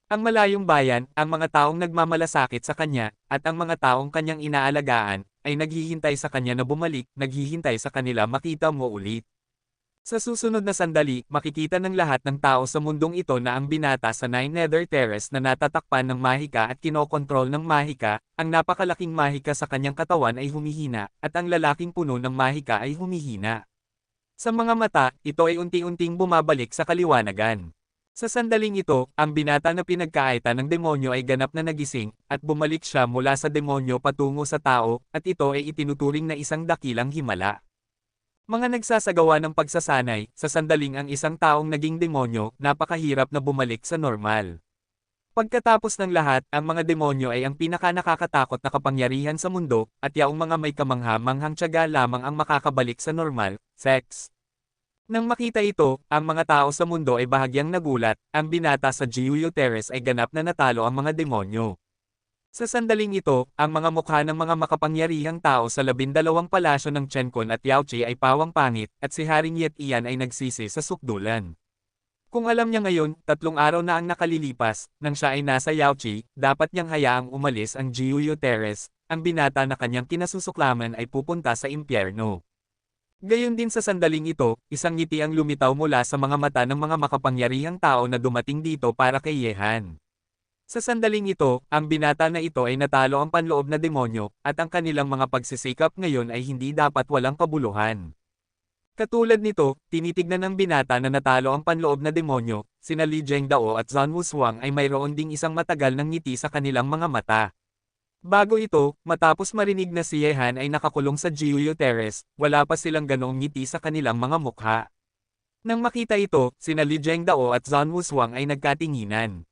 Ang malayong bayan, ang mga taong nagmamalasakit sa kanya, at ang mga taong kanyang inaalagaan, ay naghihintay sa kanya na bumalik, naghihintay sa kanila makita mo ulit. Sa susunod na sandali, makikita ng lahat ng tao sa mundong ito na ang binata sa Nine Nether Terrace na natatakpan ng mahika at kinokontrol ng mahika, ang napakalaking mahika sa kanyang katawan ay humihina, at ang lalaking puno ng mahika ay humihina. Sa mga mata, ito ay unti-unting bumabalik sa kaliwanagan. Sa sandaling ito, ang binata na pinagkaita ng demonyo ay ganap na nagising, at bumalik siya mula sa demonyo patungo sa tao, at ito ay itinuturing na isang dakilang himala. Mga nagsasagawa ng pagsasanay, sa sandaling ang isang taong naging demonyo, napakahirap na bumalik sa normal. Pagkatapos ng lahat, ang mga demonyo ay ang pinaka-nakakatakot na kapangyarihan sa mundo, at yaong mga may kamangha-manghang tiyaga lamang ang makakabalik sa normal, sex. Nang makita ito, ang mga tao sa mundo ay bahagyang nagulat, ang binata sa Giulio Terrace ay ganap na natalo ang mga demonyo. Sa sandaling ito, ang mga mukha ng mga makapangyarihang tao sa 12 palasyo ng Chenkon at Yaochi ay pawang pangit, at si Haring Yet Ian ay nagsisi sa sukdulan. Kung alam niya ngayon, 3 araw na ang nakalilipas, nang siya ay nasa Yaochi, dapat niyang hayaang umalis ang Giulio Terrace, ang binata na kanyang kinasusuklaman ay pupunta sa impyerno. Gayon din sa sandaling ito, isang ngiti ang lumitaw mula sa mga mata ng mga makapangyarihang tao na dumating dito para kay Yehan. Sa sandaling ito, ang binata na ito ay natalo ang panloob na demonyo, at ang kanilang mga pagsisikap ngayon ay hindi dapat walang kabuluhan. Katulad nito, tinitignan ng binata na natalo ang panloob na demonyo, sina Li Zhengdao at Zhan Wushuang ay mayroon ding isang matagal ng ngiti sa kanilang mga mata. Bago ito, matapos marinig na si Yehan ay nakakulong sa Giulio Terrace, wala pa silang ganoong ngiti sa kanilang mga mukha. Nang makita ito, sina Li Zhengdao at Zhan Wushuang ay nagkatinginan.